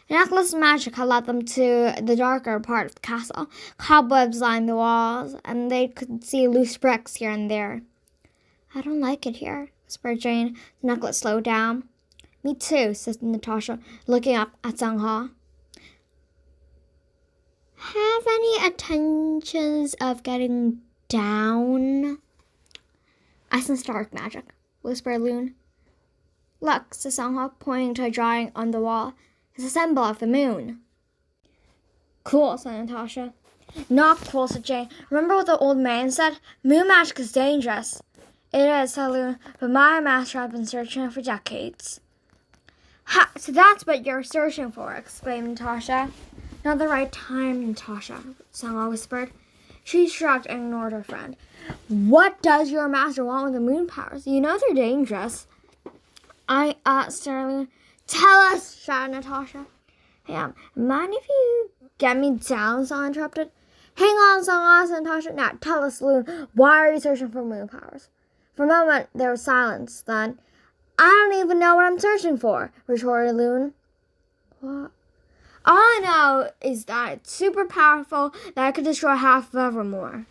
The necklace magic had led them to the darker part of the castle. Cobwebs lined the walls, and they could see loose bricks here and there. I don't like it here, whispered Jane. The necklace slowed down. Me too, said Natasha, looking up at Sang-ha. have any intentions of getting down? I sense dark magic, whispered Loon. Look, said Songhua, pointing to a drawing on the wall. It's a symbol of the moon. Cool, said Natasha. Not cool, said Jane. Remember what the old man said? Moon magic is dangerous. It is, said Loon, but my master has been searching for decades. Ha! So that's what you're searching for, exclaimed Natasha. Not the right time, Natasha, Songhua whispered. She shrugged and ignored her friend. What does your master want with the moon powers? You know they're dangerous. Sterling. Tell us, shouted Natasha. Hey, mind if you get me down, Songhua interrupted. Hang on, Songhua, said Natasha. Now, tell us, Loon, why are you searching for moon powers? For a moment, there was silence. Then, I don't even know what I'm searching for, retorted Loon. What? All I know is that it's super powerful, that I could destroy half of Evermore.